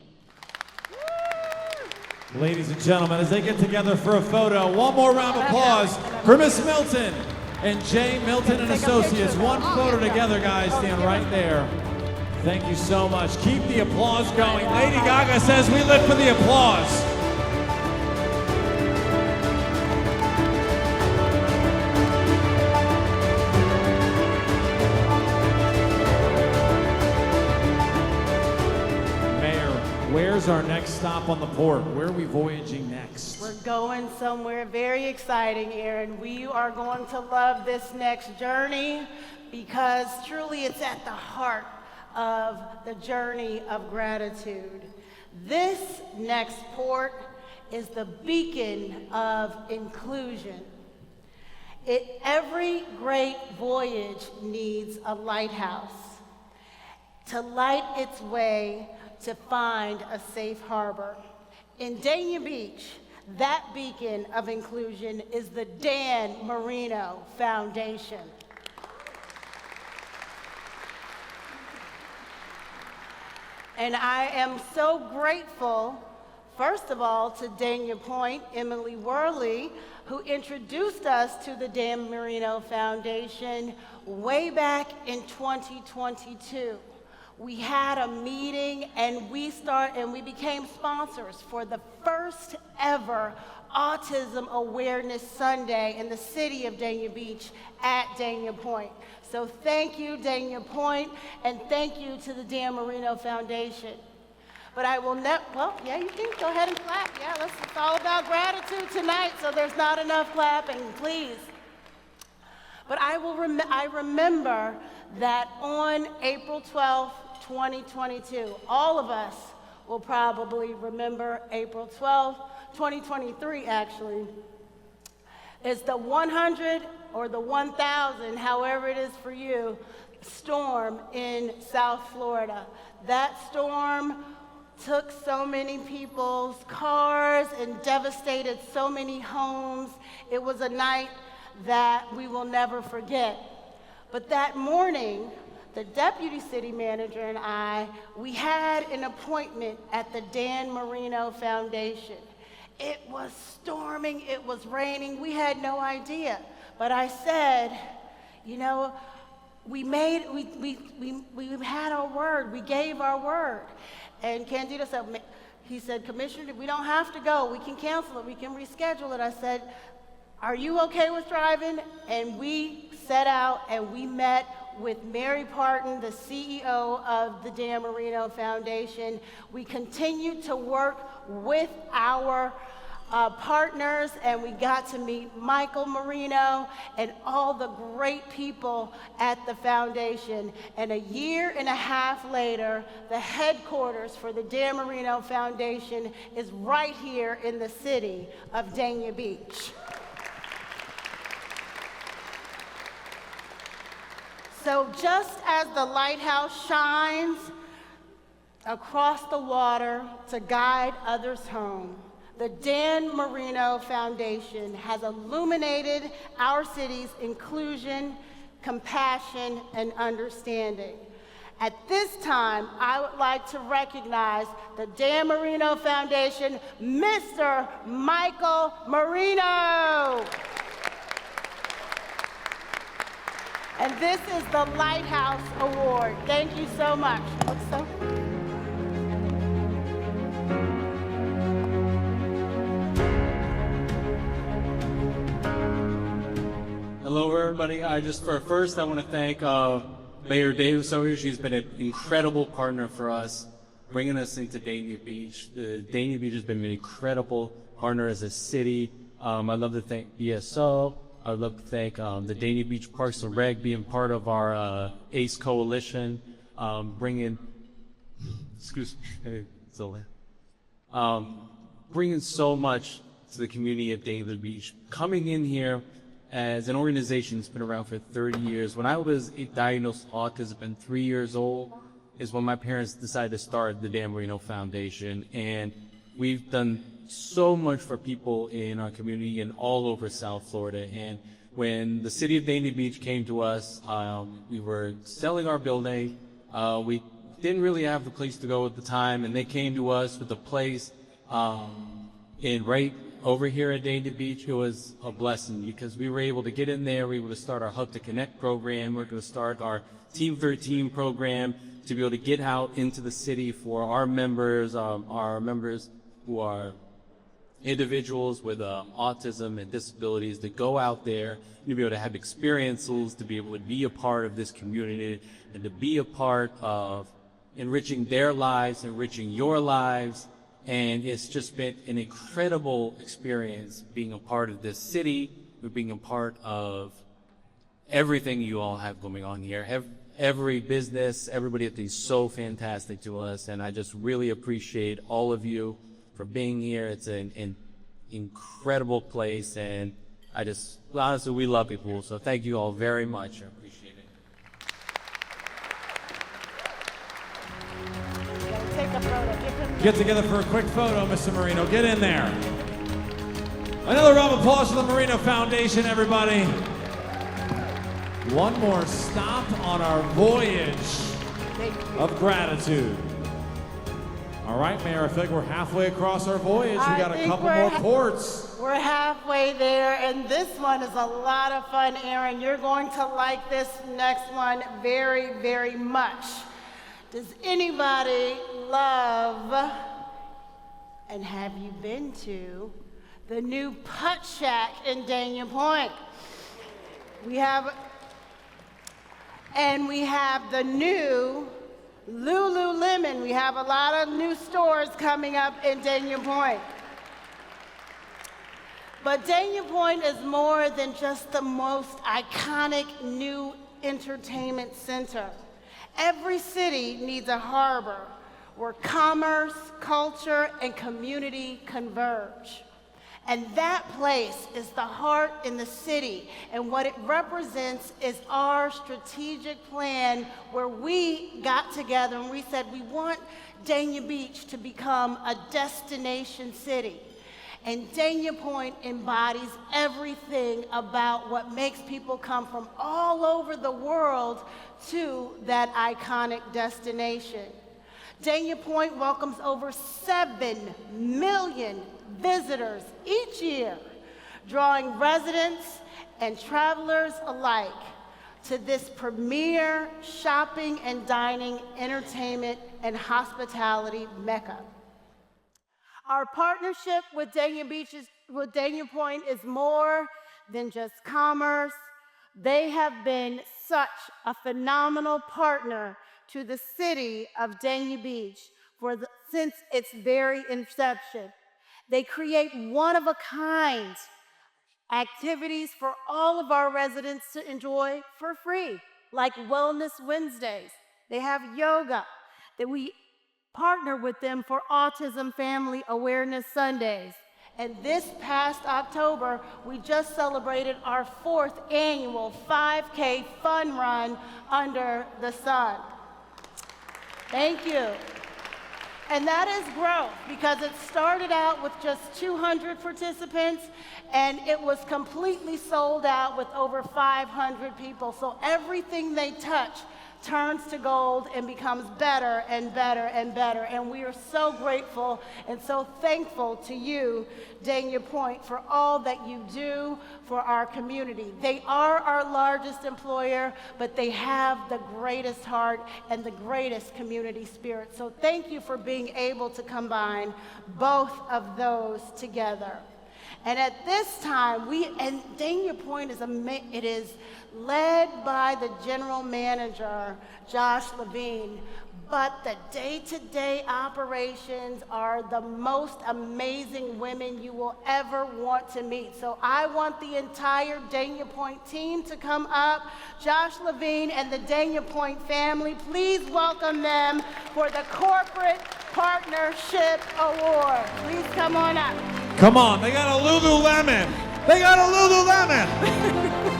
Ladies and gentlemen, as they get together for a photo, one more round of applause for Miss Milton and J. Milton and Associates. One photo together, guys. Stand right there. Thank you so much. Keep the applause going. Lady Gaga says we live for the applause. Mayor, where's our next stop on the port? Where are we voyaging next? We're going somewhere very exciting, Aaron. We are going to love this next journey because truly it's at the heart of the journey of gratitude. This next port is the beacon of inclusion. Every great voyage needs a lighthouse to light its way to find a safe harbor. In Dania Beach, that beacon of inclusion is the Dan Marino Foundation. And I am so grateful, first of all, to Dania Pointe, Emily Worley, who introduced us to the Dan Marino Foundation way back in 2022. We had a meeting and we became sponsors for the first ever Autism Awareness Sunday in the city of Dania Beach at Dania Pointe. So thank you, Dania Pointe, and thank you to the Dan Marino Foundation. But I will well, yeah, you can go ahead and clap. Yeah, it's all about gratitude tonight, so there's not enough clapping, please. But I remember that on April 12th, 2022, all of us will probably remember April 12th, 2023 actually, is the 100 or the 1,000, however it is for you, storm in South Florida. That storm took so many people's cars and devastated so many homes. It was a night that we will never forget. But that morning, the deputy city manager and we had an appointment at the Dan Marino Foundation. It was storming, it was raining, we had no idea. But I said, you know, we had our word, we gave our word. And Candido said, he said, Commissioner, we don't have to go, we can cancel it, we can reschedule it. I said, are you okay with driving? And we set out and we met with Mary Parton, the CEO of the Dan Marino Foundation. We continued to work with our partners, and we got to meet Michael Marino and all the great people at the foundation. And a year and a half later, the headquarters for the Dan Marino Foundation is right here in the city of Dania Beach. So just as the lighthouse shines across the water to guide others home, the Dan Marino Foundation has illuminated our city's inclusion, compassion, and understanding. At this time, I would like to recognize the Dan Marino Foundation, Mr. Michael Marino. And this is the Lighthouse Award. Thank you so much. Hello, everybody. I want to thank Mayor Davis over here. She's been an incredible partner for us, bringing us into Dania Beach. Dania Beach has been an incredible partner as a city. I'd love to thank BSO. I'd love to thank the Dania Beach Parks and Rec being part of our ACE coalition, bringing so much to the community of Dania Beach. Coming in here as an organization that's been around for 30 years. When I was diagnosed with autism and 3 years old is when my parents decided to start the Dan Marino Foundation. And we've done so much for people in our community and all over South Florida. And when the city of Dania Beach came to us, we were selling our building. We didn't really have a place to go at the time, and they came to us with a place right over here at Dania Beach. It was a blessing because we were able to get in there. We were able to start our Hub to Connect program. We were going to start our Team 13 program to be able to get out into the city for our members who are individuals with autism and disabilities, to go out there and to be able to have experiences, to be able to be a part of this community and to be a part of enriching their lives, enriching your lives. And it's just been an incredible experience being a part of this city, being a part of everything you all have going on here. Every business, everybody is so fantastic to us, and I just really appreciate all of you for being here. It's an incredible place, and honestly, we love people. So thank you all very much. I appreciate it. Take a photo. Give him Get together for a quick photo, Mr. Marino. Get in there. Another round of applause for the Marino Foundation, everybody. One more stop on our voyage of gratitude. All right, Mayor, I feel like we're halfway across our voyage. We got a couple more ports. We're halfway there, and this one is a lot of fun, Aaron. You're going to like this next one very, very much. Does anybody love, and have you been to, the new Putt Shack in Dania Pointe? We have the new Lululemon. We have a lot of new stores coming up in Dania Pointe. But Dania Pointe is more than just the most iconic new entertainment center. Every city needs a harbor where commerce, culture, and community converge. And that place is the heart in the city. And what it represents is our strategic plan where we got together and we said we want Dania Beach to become a destination city. And Dania Pointe embodies everything about what makes people come from all over the world to that iconic destination. Dania Pointe welcomes over 7 million visitors each year, drawing residents and travelers alike to this premier shopping and dining, entertainment, and hospitality mecca. Our partnership with Dania Pointe is more than just commerce. They have been such a phenomenal partner to the city of Dania Beach since its very inception. They create one-of-a-kind activities for all of our residents to enjoy for free, like Wellness Wednesdays. They have yoga that we partner with them for Autism Family Awareness Sundays. And this past October, we just celebrated our 4th annual 5K fun run under the sun. Thank you. And that is growth because it started out with just 200 participants and it was completely sold out with over 500 people. So everything they touch turns to gold and becomes better and better and better. And we are so grateful and so thankful to you, Dania Pointe, for all that you do for our community. They are our largest employer, but they have the greatest heart and the greatest community spirit. So thank you for being able to combine both of those together. And at this time, Dania Pointe is led by the general manager, Josh Levine, but the day-to-day operations are the most amazing women you will ever want to meet. So I want the entire Dania Pointe team to come up. Josh Levine and the Dania Pointe family, please welcome them for the Corporate Partnership Award. Please come on up. Come on, they got a Lululemon. They got a Lululemon.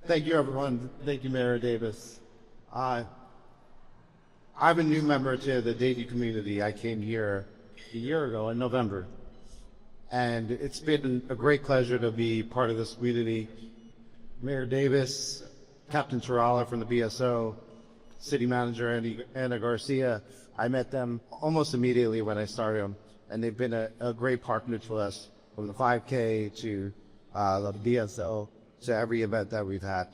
Thank you, everyone. Thank you, Mayor Davis. I'm a new member to the Dania community. I came here a year ago in November, and it's been a great pleasure to be part of this community. Mayor Davis, Captain Tarala from the BSO, City Manager Anna Garcia, I met them almost immediately when I started them, and they've been a great partner to us from the 5K to the BSO to every event that we've had.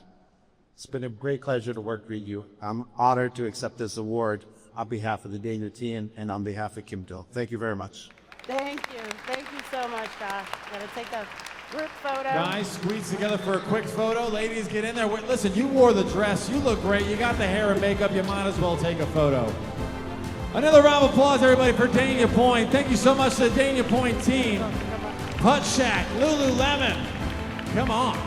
It's been a great pleasure to work with you. I'm honored to accept this award on behalf of the Dania team and on behalf of Kim Dill. Thank you very much. Thank you. Thank you so much, Josh. Gonna take a group photo. Guys, squeeze together for a quick photo. Ladies, get in there. Wait, listen, you wore the dress. You look great. You got the hair and makeup. You might as well take a photo. Another round of applause, everybody, for Dania Pointe. Thank you so much to the Dania Pointe team. Putt Shack, Lululemon. Come on.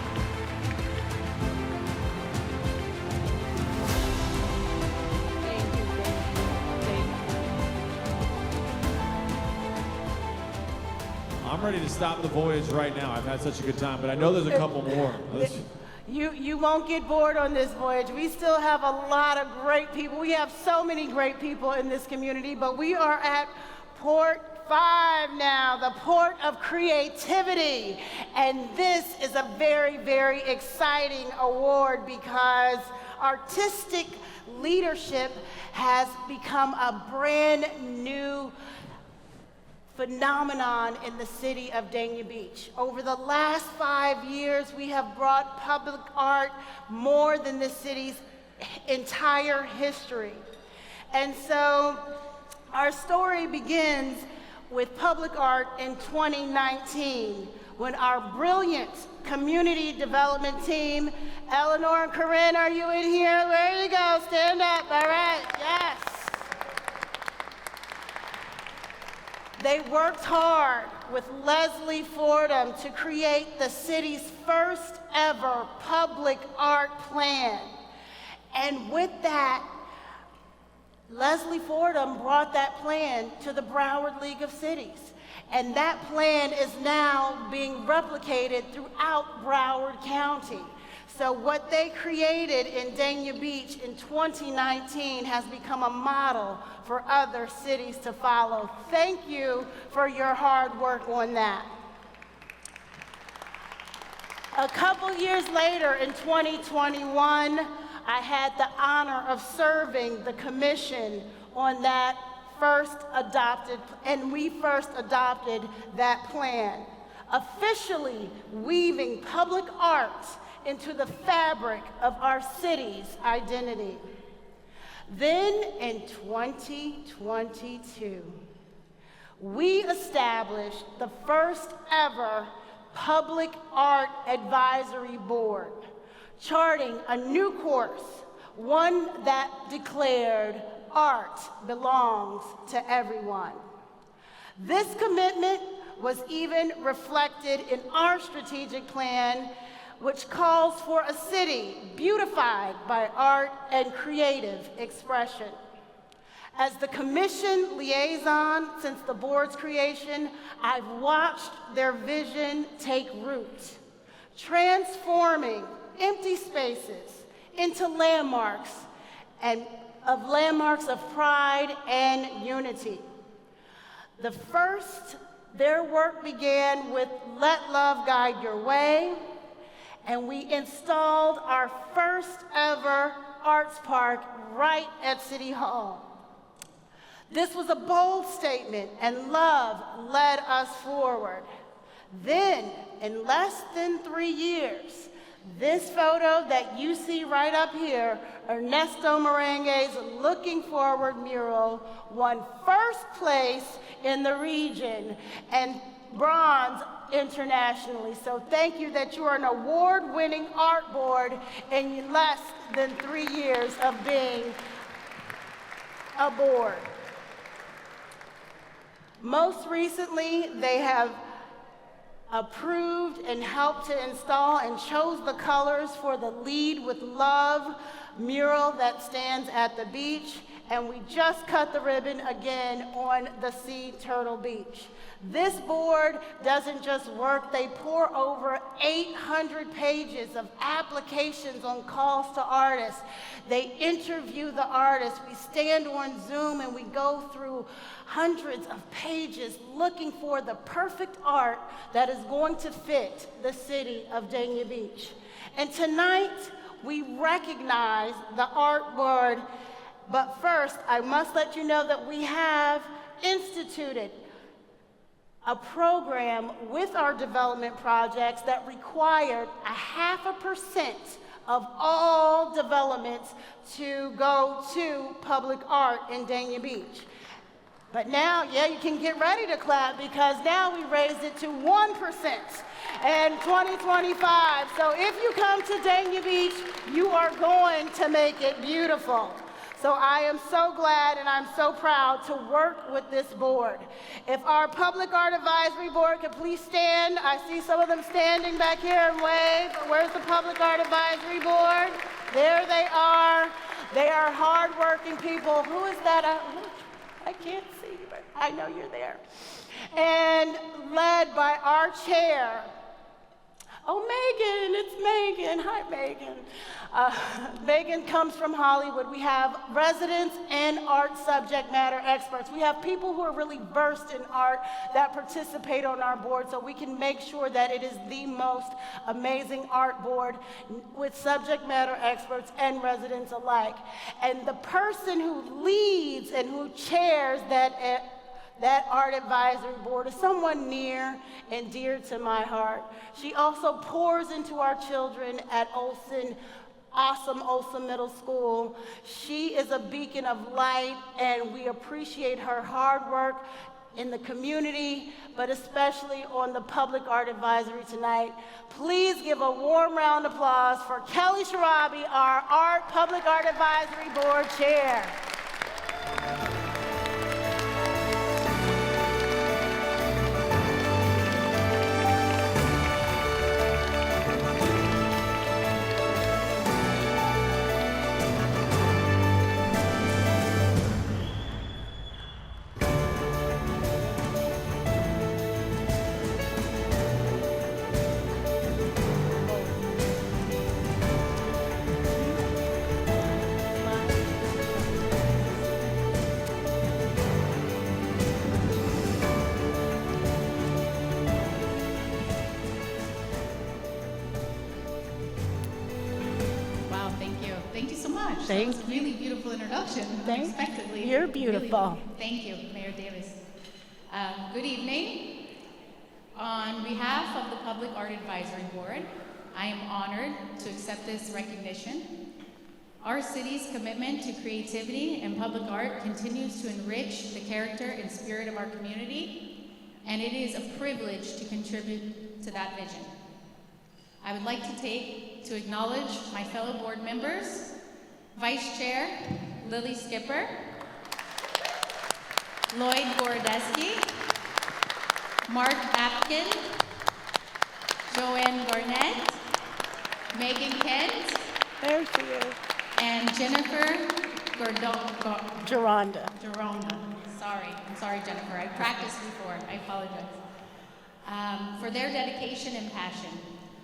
I'm ready to stop the voyage right now. I've had such a good time, but I know there's a couple more. You won't get bored on this voyage. We still have a lot of great people. We have so many great people in this community, but we are at Port 5 now, the port of creativity. And this is a very, very exciting award because artistic leadership has become a brand new phenomenon in the city of Dania Beach. Over the last 5 years, we have brought public art more than the city's entire history. And so our story begins with public art in 2019 when our brilliant community development team, Eleanor and Corinne, are you in here? There you go, stand up, all right, yes. They worked hard with Leslie Fordham to create the city's first ever public art plan. And with that, Leslie Fordham brought that plan to the Broward League of Cities. And that plan is now being replicated throughout Broward County. So what they created in Dania Beach in 2019 has become a model for other cities to follow. Thank you for your hard work on that. A couple years later in 2021, I had the honor of serving the commission on that we first adopted that plan, officially weaving public art into the fabric of our city's identity. Then in 2022, we established the first ever Public Art Advisory Board, charting a new course, one that declared art belongs to everyone. This commitment was even reflected in our strategic plan, which calls for a city beautified by art and creative expression. As the commission liaison since the board's creation, I've watched their vision take root, transforming empty spaces into landmarks of pride and unity. Their work began with Let Love Guide Your Way, and we installed our first ever arts park right at City Hall. This was a bold statement, and love led us forward. Then, in less than 3 years, this photo that you see right up here, Ernesto Merengue's Looking Forward mural, won first place in the region and bronze internationally. So thank you that you are an award-winning art board in less than 3 years of being a board. Most recently, they have approved and helped to install and chose the colors for the Lead with Love mural that stands at the beach, and we just cut the ribbon again on the Sea Turtle Beach. This board doesn't just work, they pour over 800 pages of applications on calls to artists. They interview the artists. We stand on Zoom and we go through hundreds of pages looking for the perfect art that is going to fit the city of Dania Beach. And tonight, we recognize the art board, but first, I must let you know that we have instituted a program with our development projects that required 0.5% of all developments to go to public art in Dania Beach. But now, yeah, you can get ready to clap because now we raised it to 1% in 2025. So if you come to Dania Beach, you are going to make it beautiful. So I am so glad and I'm so proud to work with this board. If our Public Art Advisory Board could please stand. I see some of them standing back here and wave. Where's the Public Art Advisory Board? There they are. They are hardworking people. Who is that? I can't see you, but I know you're there. And led by our chair. Oh, Megan, it's Megan. Hi, Megan. Megan comes from Hollywood. We have residents and art subject matter experts. We have people who are really versed in art that participate on our board so we can make sure that it is the most amazing art board with subject matter experts and residents alike. And the person who leads and who chairs that art advisory board is someone near and dear to my heart. She also pours into our children at Olsen, awesome Olsen Middle School. She is a beacon of light, and we appreciate her hard work in the community, but especially on the Public Art Advisory tonight. Please give a warm round of applause for Kelly Sharabi, our Public Art Advisory Board Chair. That was a really beautiful introduction, unexpectedly. You're beautiful. Really, thank you, Mayor Davis. Good evening. On behalf of the Public Art Advisory Board, I am honored to accept this recognition. Our city's commitment to creativity and public art continues to enrich the character and spirit of our community, and it is a privilege to contribute to that vision. I would like to acknowledge my fellow board members, Vice Chair Lily Skipper, Lloyd Gorodeski, Mark Apkin, Joanne Garnett, Megan Kent, there she is, and Jennifer Geronda. I'm sorry, Jennifer. I practiced before. I apologize. For their dedication and passion.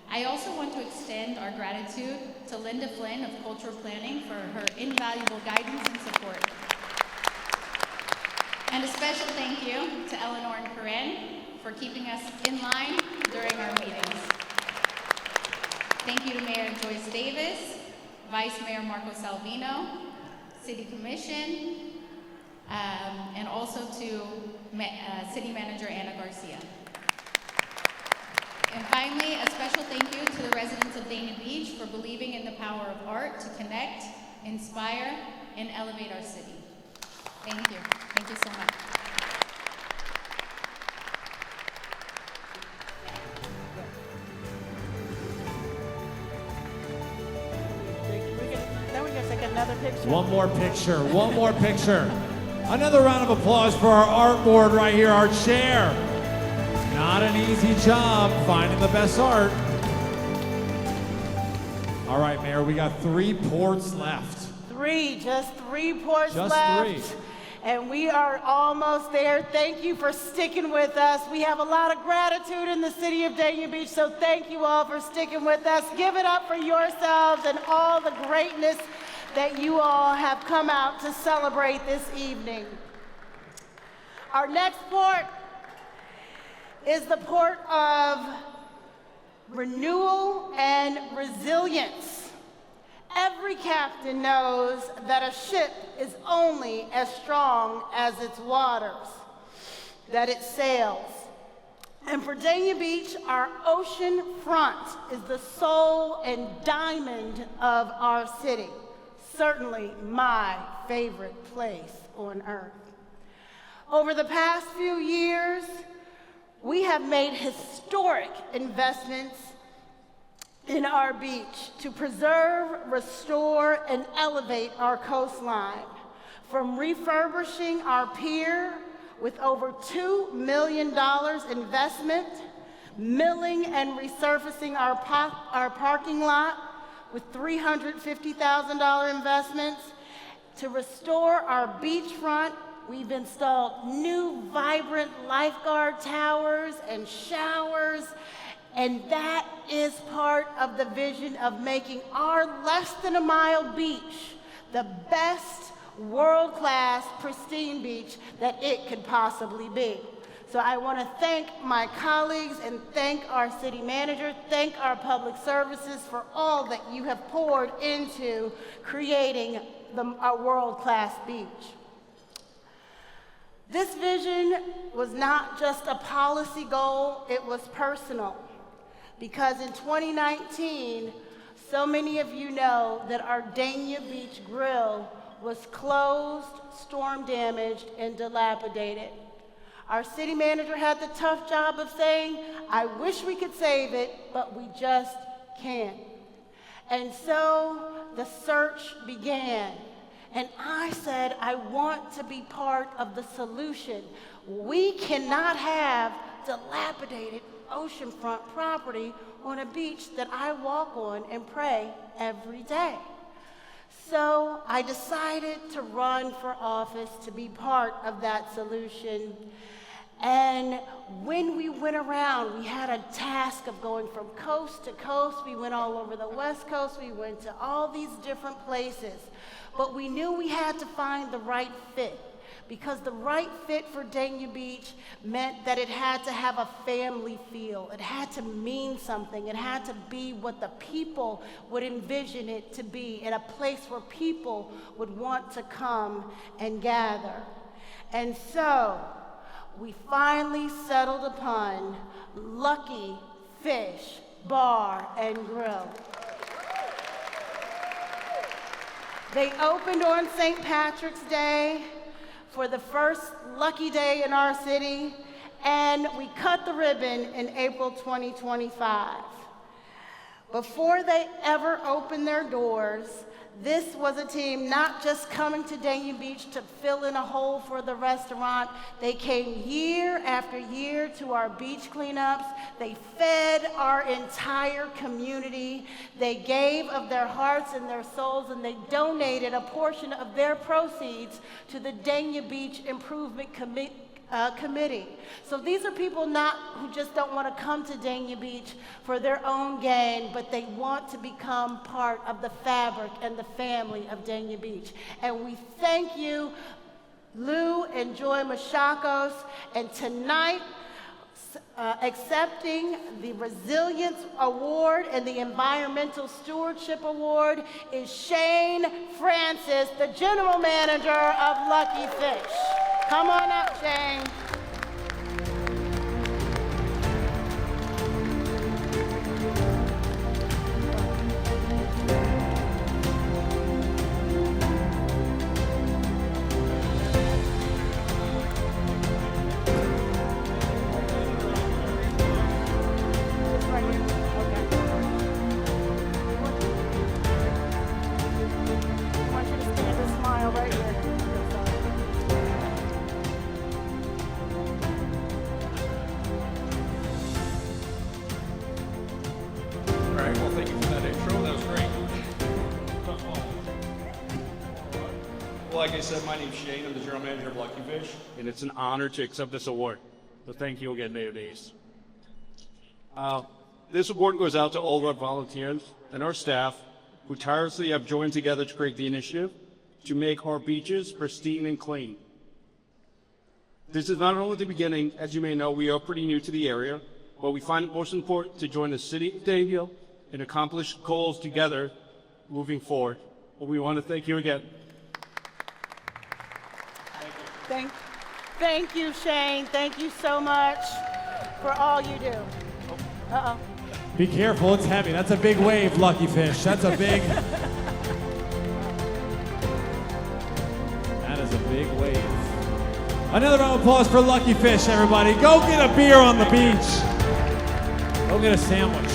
I also want to extend our gratitude to Linda Flynn of Cultural Planning for her invaluable guidance and support. And a special thank you to Eleanor and Corinne for keeping us in line during our meetings. Thank you to Mayor Joyce Davis, Vice Mayor Marco Salvino, City Commission, and also to City Manager Anna Garcia. And finally, a special thank you to the residents of Dania Beach for believing in the power of art to connect, inspire, and elevate our city. Thank you. Thank you so much. Now we're going to take another picture. One more picture. Another round of applause for our art board right here, our chair. Not an easy job finding the best art. All right, Mayor, we got 3 ports left. Just three ports Just left. 3. And we are almost there. Thank you for sticking with us. We have a lot of gratitude in the city of Dania Beach, so thank you all for sticking with us. Give it up for yourselves and all the greatness that you all have come out to celebrate this evening. Our next port is the port of renewal and resilience. Every captain knows that a ship is only as strong as its waters that it sails. And for Dania Beach, our ocean front is the soul and diamond of our city. Certainly my favorite place on earth. Over the past few years, we have made historic investments in our beach to preserve, restore, and elevate our coastline. From refurbishing our pier with over $2 million investment, milling and resurfacing our parking lot with $350,000 investments. To restore our beachfront, we've installed new vibrant lifeguard towers and showers, and that is part of the vision of making our less than a mile beach the best world-class, pristine beach that it could possibly be. So I want to thank my colleagues and thank our city manager, thank our public services for all that you have poured into creating a world-class beach. This vision was not just a policy goal, it was personal. Because in 2019, so many of you know that our Dania Beach Grill was closed, storm damaged, and dilapidated. Our city manager had the tough job of saying, I wish we could save it, but we just can't. And so the search began. And I said, I want to be part of the solution. We cannot have dilapidated oceanfront property on a beach that I walk on and pray every day. So I decided to run for office to be part of that solution. And when we went around, we had a task of going from coast to coast. We went all over the West Coast. We went to all these different places. But we knew we had to find the right fit, because the right fit for Dania Beach meant that it had to have a family feel. It had to mean something. It had to be what the people would envision it to be, in a place where people would want to come and gather. And so we finally settled upon Lucky Fish Bar and Grill. They opened on St. Patrick's Day for the first lucky day in our city, and we cut the ribbon in April 2025. Before they ever opened their doors, this was a team not just coming to Dania Beach to fill in a hole for the restaurant. They came year after year to our beach cleanups. They fed our entire community. They gave of their hearts and their souls, and they donated a portion of their proceeds to the Dania Beach Improvement Committee. So these are people who just don't want to come to Dania Beach for their own gain, but they want to become part of the fabric and the family of Dania Beach. And we thank you, Lou and Joy Machakos, and tonight, accepting the Resilience Award and the Environmental Stewardship Award is Shane Francis, the General Manager of Lucky Fish. Come on up, Shane. Like I said, my name's Shane. I'm the General Manager of Lucky Fish, and it's an honor to accept this award. So thank you again, Mayor Davis. This award goes out to all our volunteers and our staff who tirelessly have joined together to create the initiative to make our beaches pristine and clean. This is not only the beginning. As you may know, we are pretty new to the area, but we find it most important to join the city of Dania and accomplish goals together moving forward. Well, we want to thank you again. Thank you, Shane. Thank you so much. for all you do. Uh-oh. Be careful, it's heavy. That's a big wave, Lucky Fish. That's a big... That is a big wave. Another round of applause for Lucky Fish, everybody. Go get a beer on the beach. Go get a sandwich.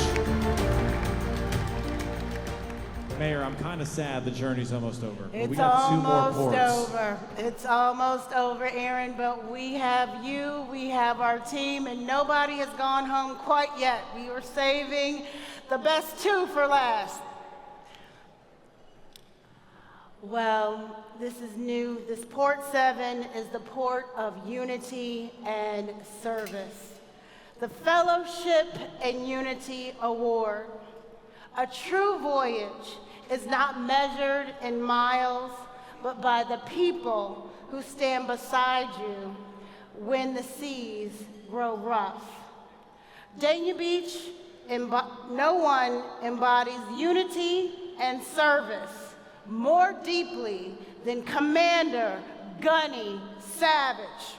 Mayor, I'm kind of sad the journey's almost over. But It's we got 2 more almost ports. over. It's almost over, Aaron, but we have you, we have our team, and nobody has gone home quite yet. We were saving the best 2 for last. Well, this is new. This Port 7 is the port of unity and service. The Fellowship and Unity Award. A true voyage is not measured in miles, but by the people who stand beside you when the seas grow rough. Dania Beach, no one embodies unity and service more deeply than Commander Gunny Savage.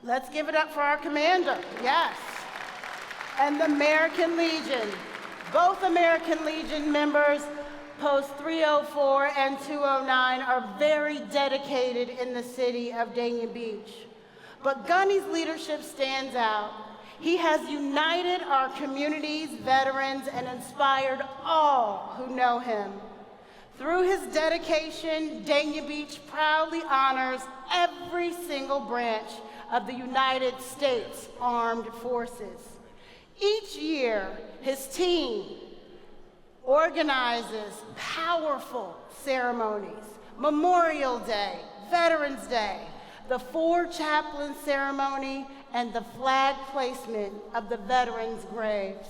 Let's give it up for our commander, yes. And the American Legion. Both American Legion members, Post 304 and 209, are very dedicated in the city of Dania Beach. But Gunny's leadership stands out. He has united our community's veterans and inspired all who know him. Through his dedication, Dania Beach proudly honors every single branch of the United States Armed Forces. Each year, his team organizes powerful ceremonies: Memorial Day, Veterans Day, the 4 chaplain ceremony, and the flag placement of the veterans' graves,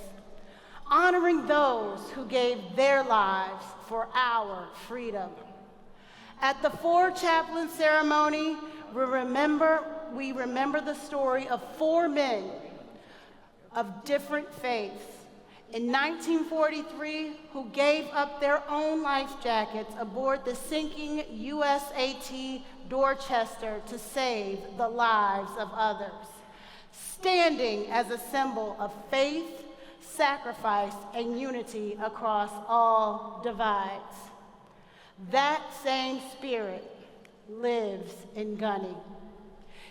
honoring those who gave their lives for our freedom. At the 4 chaplain ceremony, we remember the story of 4 men of different faiths in 1943 who gave up their own life jackets aboard the sinking USAT Dorchester to save the lives of others, standing as a symbol of faith, sacrifice, and unity across all divides. That same spirit lives in Gunny.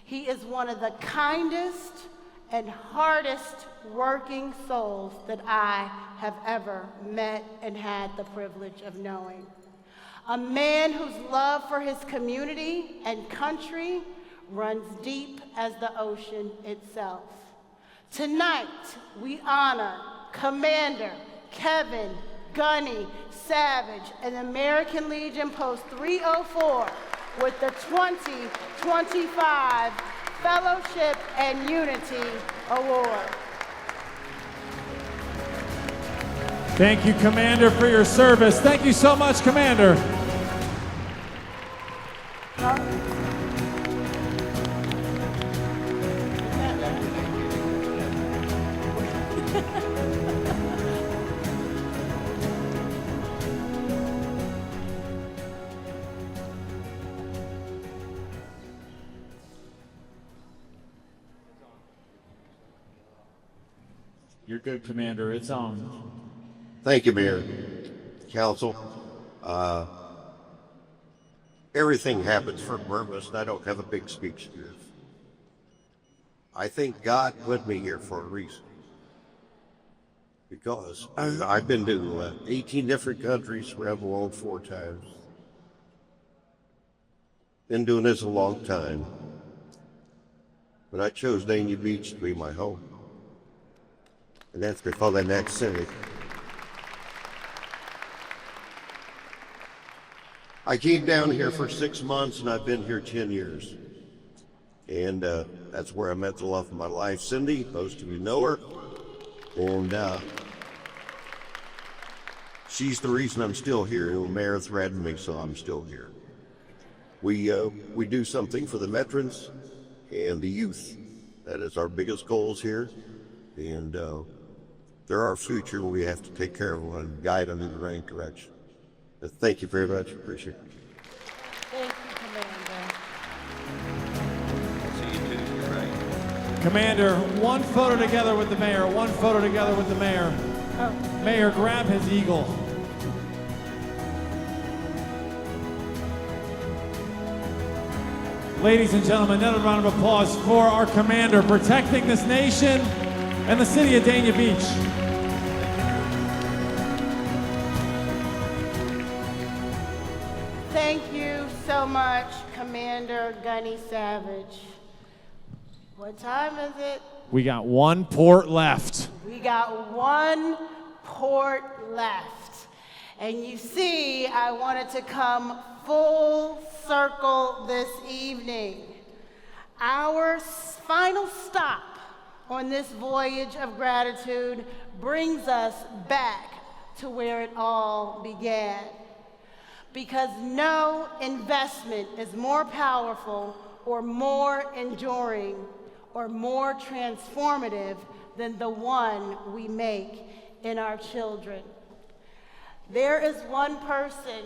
He is one of the kindest and hardest working souls that I have ever met and had the privilege of knowing. A man whose love for his community and country runs deep as the ocean itself. Tonight, we honor Commander Kevin Gunny Savage and American Legion Post 304 with the 2025 Fellowship and Unity Award. Thank you, Commander, for your service. Thank you so much, Commander. You're good, Commander. It's on. Thank you, Mayor, Council. Everything happens for a purpose, and I don't have a big speech to give. I think God put me here for a reason. Because I've been to 18 different countries, traveled the world 4 times. Been doing this a long time. But I chose Dania Beach to be my home. And that's because I'm that cynic. I came down here for 6 months and I've been here 10 years. And that's where I met the love of my life, Cindy. Most of you know her. And she's the reason I'm still here. The mayor threatened me, so I'm still here. We do something for the veterans and the youth. That is our biggest goals here. And they're our future, and we have to take care of them and guide them in the right direction. Thank you very much. Appreciate it. Thank you, Commander. See you too. You're right. Commander, one photo together with the mayor, one photo together with the mayor. Mayor, grab his eagle. Ladies and gentlemen, another round of applause for our commander protecting this nation and the city of Dania Beach. Thank you so much, Commander Gunny Savage. What time is it? We got one port left. We got one port left. And you see, I wanted to come full circle this evening. Our final stop on this voyage of gratitude brings us back to where it all began. Because no investment is more powerful or more enduring or more transformative than the one we make in our children. There is one person,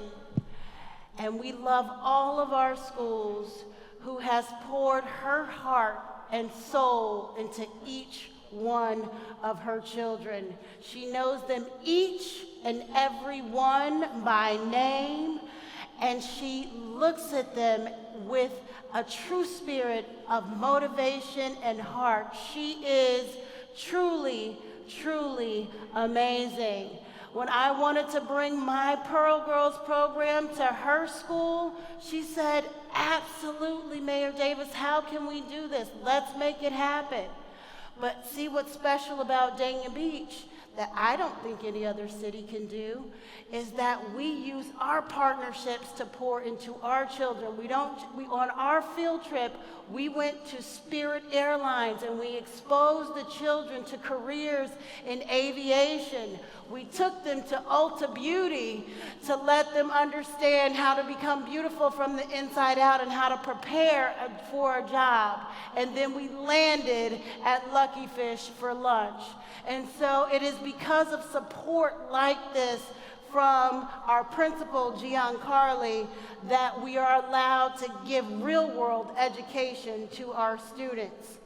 and we love all of our schools, who has poured her heart and soul into each one of her children. She knows them each and every one by name, and she looks at them with a true spirit of motivation and heart. She is truly, truly amazing. When I wanted to bring my Pearl Girls program to her school, she said, absolutely, Mayor Davis, how can we do this? Let's make it happen. But see what's special about Dania Beach that I don't think any other city can do is that we use our partnerships to pour into our children. On our field trip, we went to Spirit Airlines and we exposed the children to careers in aviation. We took them to Ulta Beauty to let them understand how to become beautiful from the inside out and how to prepare for a job. And then we landed at Lucky Fish for lunch. And so it is because of support like this from our principal, Giancarli, that we are allowed to give real-world education to our students.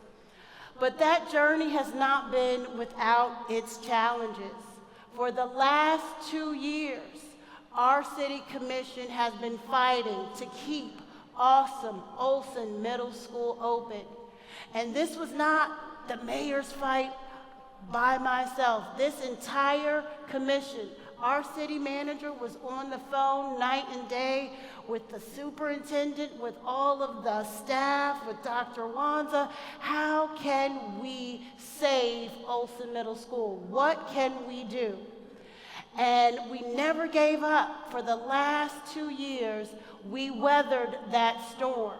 But that journey has not been without its challenges. For the last 2 years, our city commission has been fighting to keep awesome Olsen Middle School open. And this was not the mayor's fight by myself. This entire commission, our city manager was on the phone night and day with the superintendent, with all of the staff, with Dr. Wanza. How can we save Olsen Middle School? What can we do? And we never gave up. For the last 2 years, we weathered that storm.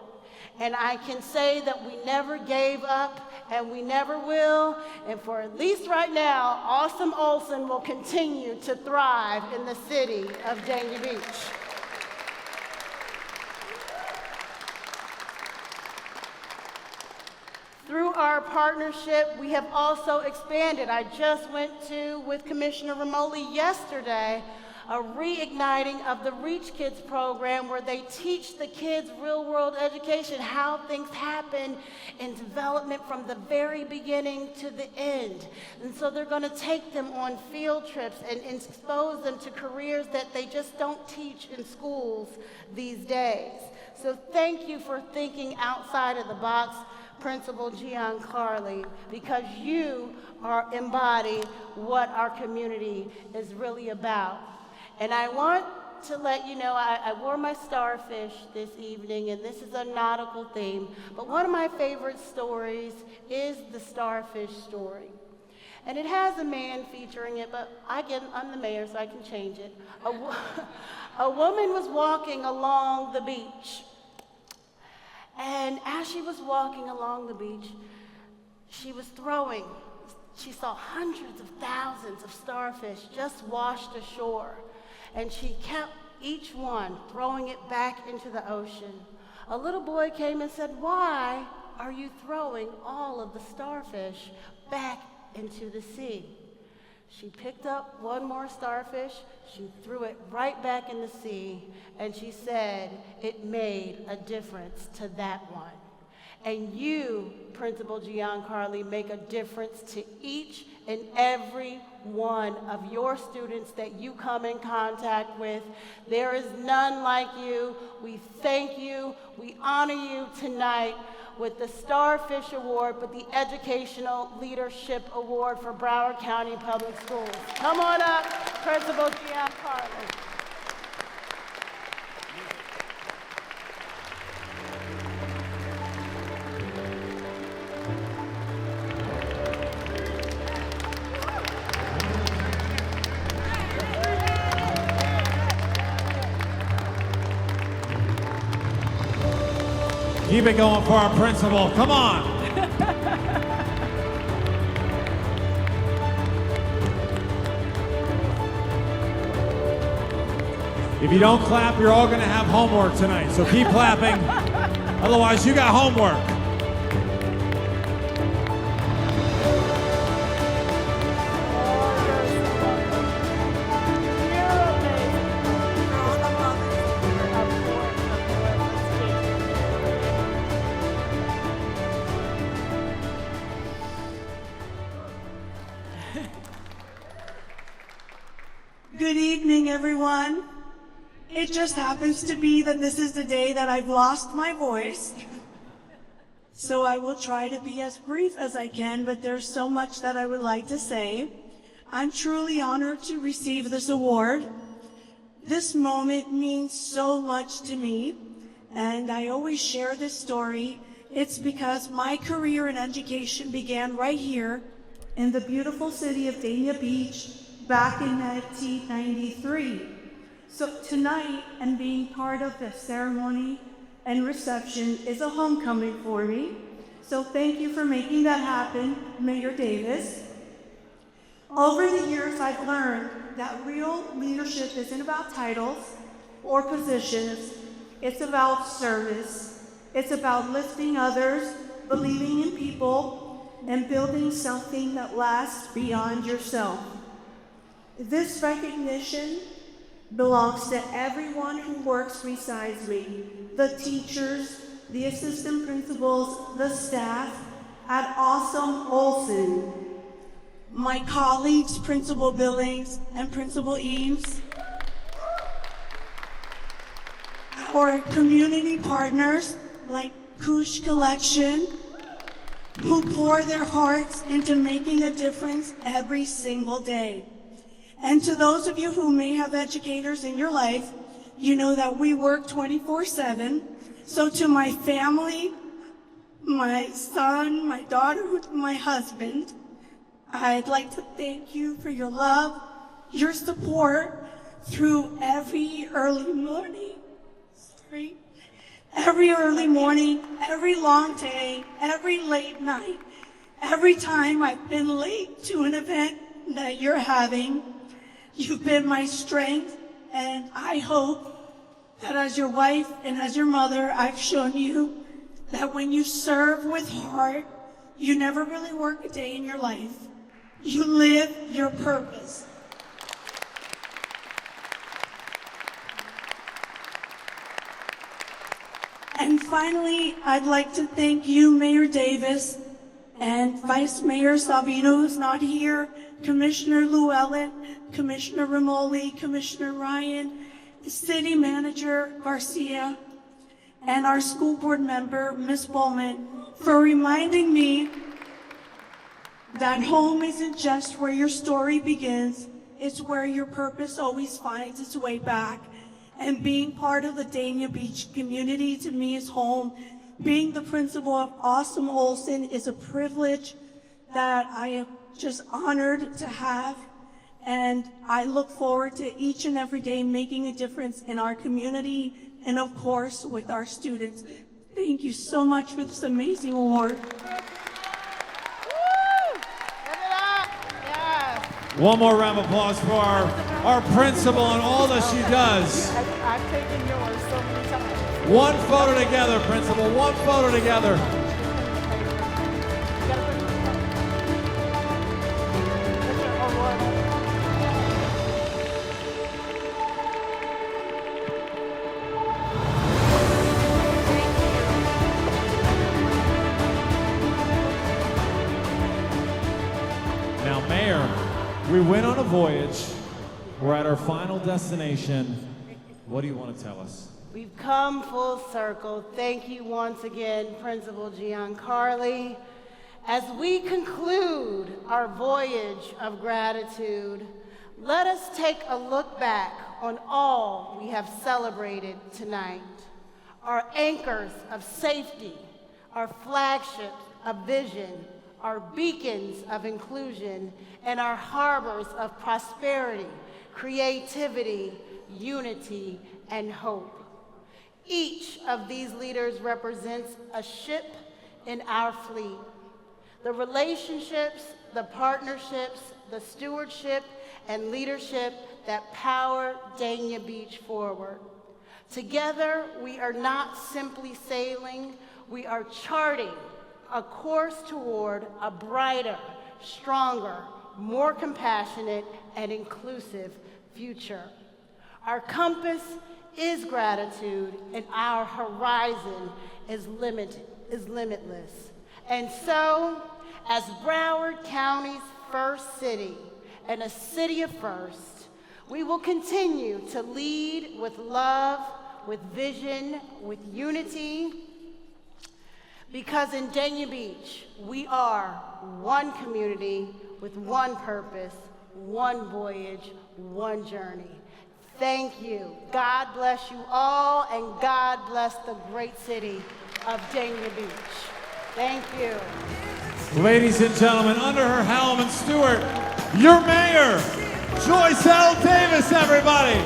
And I can say that we never gave up and we never will. And for at least right now, awesome Olsen will continue to thrive in the city of Dania Beach. Through our partnership, we have also expanded. I just went to, with Commissioner Ramoli yesterday, a reigniting of the Reach Kids program where they teach the kids real-world education, how things happen in development from the very beginning to the end. And so they're going to take them on field trips and expose them to careers that they just don't teach in schools these days. So thank you for thinking outside of the box, Principal Giancarli, because you embody what our community is really about. And I want to let you know, I wore my starfish this evening, and this is a nautical theme, but one of my favorite stories is the starfish story. And it has a man featuring it, but I'm the mayor, so I can change it. A woman was walking along the beach. And as she was walking along the beach, she was throwing. She saw hundreds of thousands of starfish just washed ashore. And she kept each one throwing it back into the ocean. A little boy came and said, "Why are you throwing all of the starfish back into the sea?" She picked up one more starfish, she threw it right back in the sea, and she said it made a difference to that one. And you, Principal Giancarli, make a difference to each and every one of your students that you come in contact with. There is none like you. We thank you. We honor you tonight with the Starfish Award, but the Educational Leadership Award for Broward County Public Schools. Come on up, Principal Giancarli. Keep it going for our principal. Come on. If you don't clap, you're all going to have homework tonight. So keep clapping. Otherwise, you got homework. Good evening, everyone. It just happens to be that this is the day that I've lost my voice. So I will try to be as brief as I can, but there's so much that I would like to say. I'm truly honored to receive this award. This moment means so much to me, and I always share this story. It's because my career in education began right here in the beautiful city of Dania Beach back in 1993. So tonight, and being part of the ceremony and reception is a homecoming for me. So thank you for making that happen, Mayor Davis. Over the years, I've learned that real leadership isn't about titles or positions. It's about service. It's about lifting others, believing in people, and building something that lasts beyond yourself. This recognition belongs to everyone who works besides me, the teachers, the assistant principals, the staff at Olsen, my colleagues, Principal Billings and Principal Eames, our community partners like Kush Collection, who pour their hearts into making a difference every single day. And to those of you who may have educators in your life, you know that we work 24/7. So to my family, my son, my daughter, my husband, I'd like to thank you for your love, your support through every early morning, every long day, every late night, every time I've been late to an event that you're having. You've been my strength, and I hope that as your wife and as your mother, I've shown you that when you serve with heart, you never really work a day in your life. You live your purpose. And finally, I'd like to thank you, Mayor Davis, and Vice Mayor Sabino, who's not here, Commissioner Llewellyn, Commissioner Ramoli, Commissioner Ryan, the City Manager Garcia, and our school board member, Ms. Bowman, for reminding me that home isn't just where your story begins, it's where your purpose always finds its way back. And being part of the Dania Beach community to me is home. Being the principal of Awesome Olsen is a privilege that I am just honored to have. And I look forward to each and every day making a difference in our community and of course with our students. Thank you so much for this amazing award. One more round of applause for our principal and all that she does. I've taken yours so many times. One photo together, principal, one photo together. Now, Mayor, we went on a voyage. We're at our final destination. What do you want to tell us? We've come full circle. Thank you once again, Principal Giancarli. As we conclude our voyage of gratitude, let us take a look back on all we have celebrated tonight. Our anchors of safety, our flagships of vision, our beacons of inclusion, and our harbors of prosperity, creativity, unity, and hope. Each of these leaders represents a ship in our fleet. The relationships, the partnerships, the stewardship, and leadership that power Dania Beach forward. Together, we are not simply sailing, we are charting a course toward a brighter, stronger, more compassionate, and inclusive future. Our compass is gratitude, and our horizon is limitless. And so, as Broward County's first city, and a city of first, we will continue to lead with love, with vision, with unity, because in Dania Beach, we are one community with one purpose, one voyage, one journey. Thank you. God bless you all, and God bless the great city of Dania Beach. Thank you. Ladies and gentlemen, under her helm and steward, your mayor, Joyce L. Davis, everybody.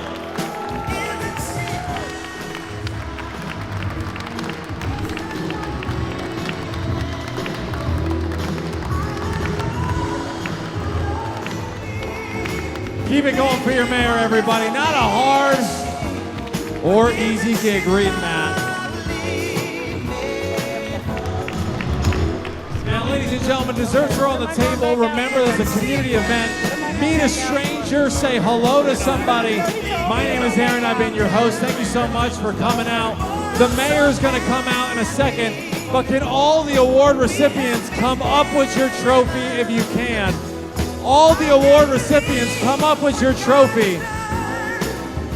Keep it going for your mayor, everybody. Not a hard or easy gig reading that. Now, ladies and gentlemen, desserts are on the table. Remember, there's a community event. Meet a stranger, say hello to somebody. My name is Aaron. I've been your host. Thank you so much for coming out. The mayor's going to come out in a second, but can all the award recipients come up with your trophy if you can? All the award recipients, come up with your trophy.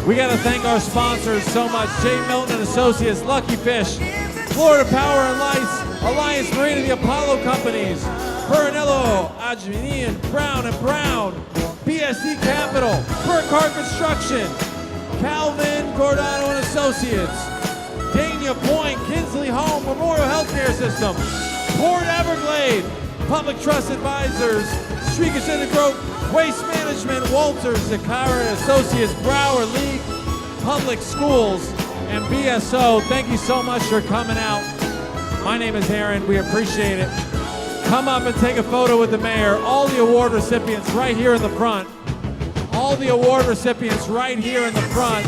We got to thank our sponsors so much. J. Milton and Associates, Lucky Fish, Florida Power and Lights, Alliance Marino, the Apollo Companies, Perenello, Ajminian, Brown & Brown, BSC Capital, Burkhardt Construction, Calvin, Gordano and Associates, Dania Pointe, Kinsley Home, Memorial Healthcare System, Port Everglade, Public Trust Advisors, Streakers in the Grove, Waste Management, Walters, Zakara and Associates, Broward League, Public Schools, and BSO. Thank you so much for coming out. My name is Aaron. We appreciate it. Come up and take a photo with the mayor. All the award recipients right here in the front. All the award recipients right here in the front.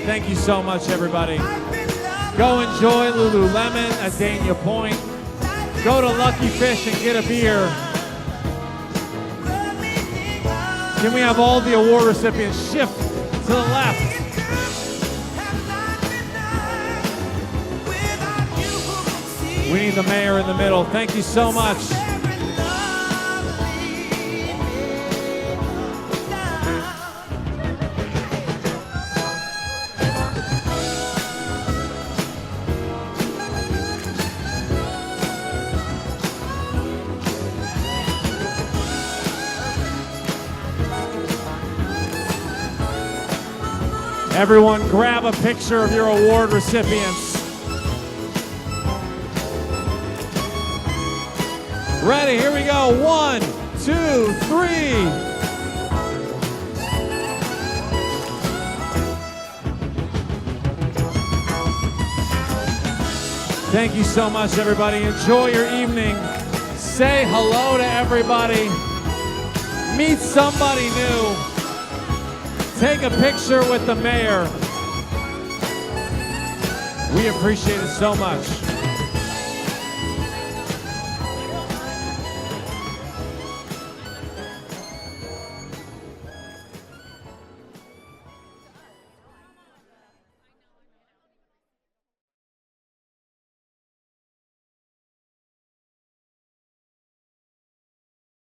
Thank you so much, everybody. Go enjoy Lululemon at Dania Pointe. Go to Lucky Fish and get a beer. Can we have all the award recipients shift to the left? We need the mayor in the middle. Thank you so much. Everyone grab a picture of your award recipients. Ready, here we go. 1, 2, 3. Thank you so much, everybody. Enjoy your evening. Say hello to everybody. Meet somebody new. Take a picture with the mayor. We appreciate it so much.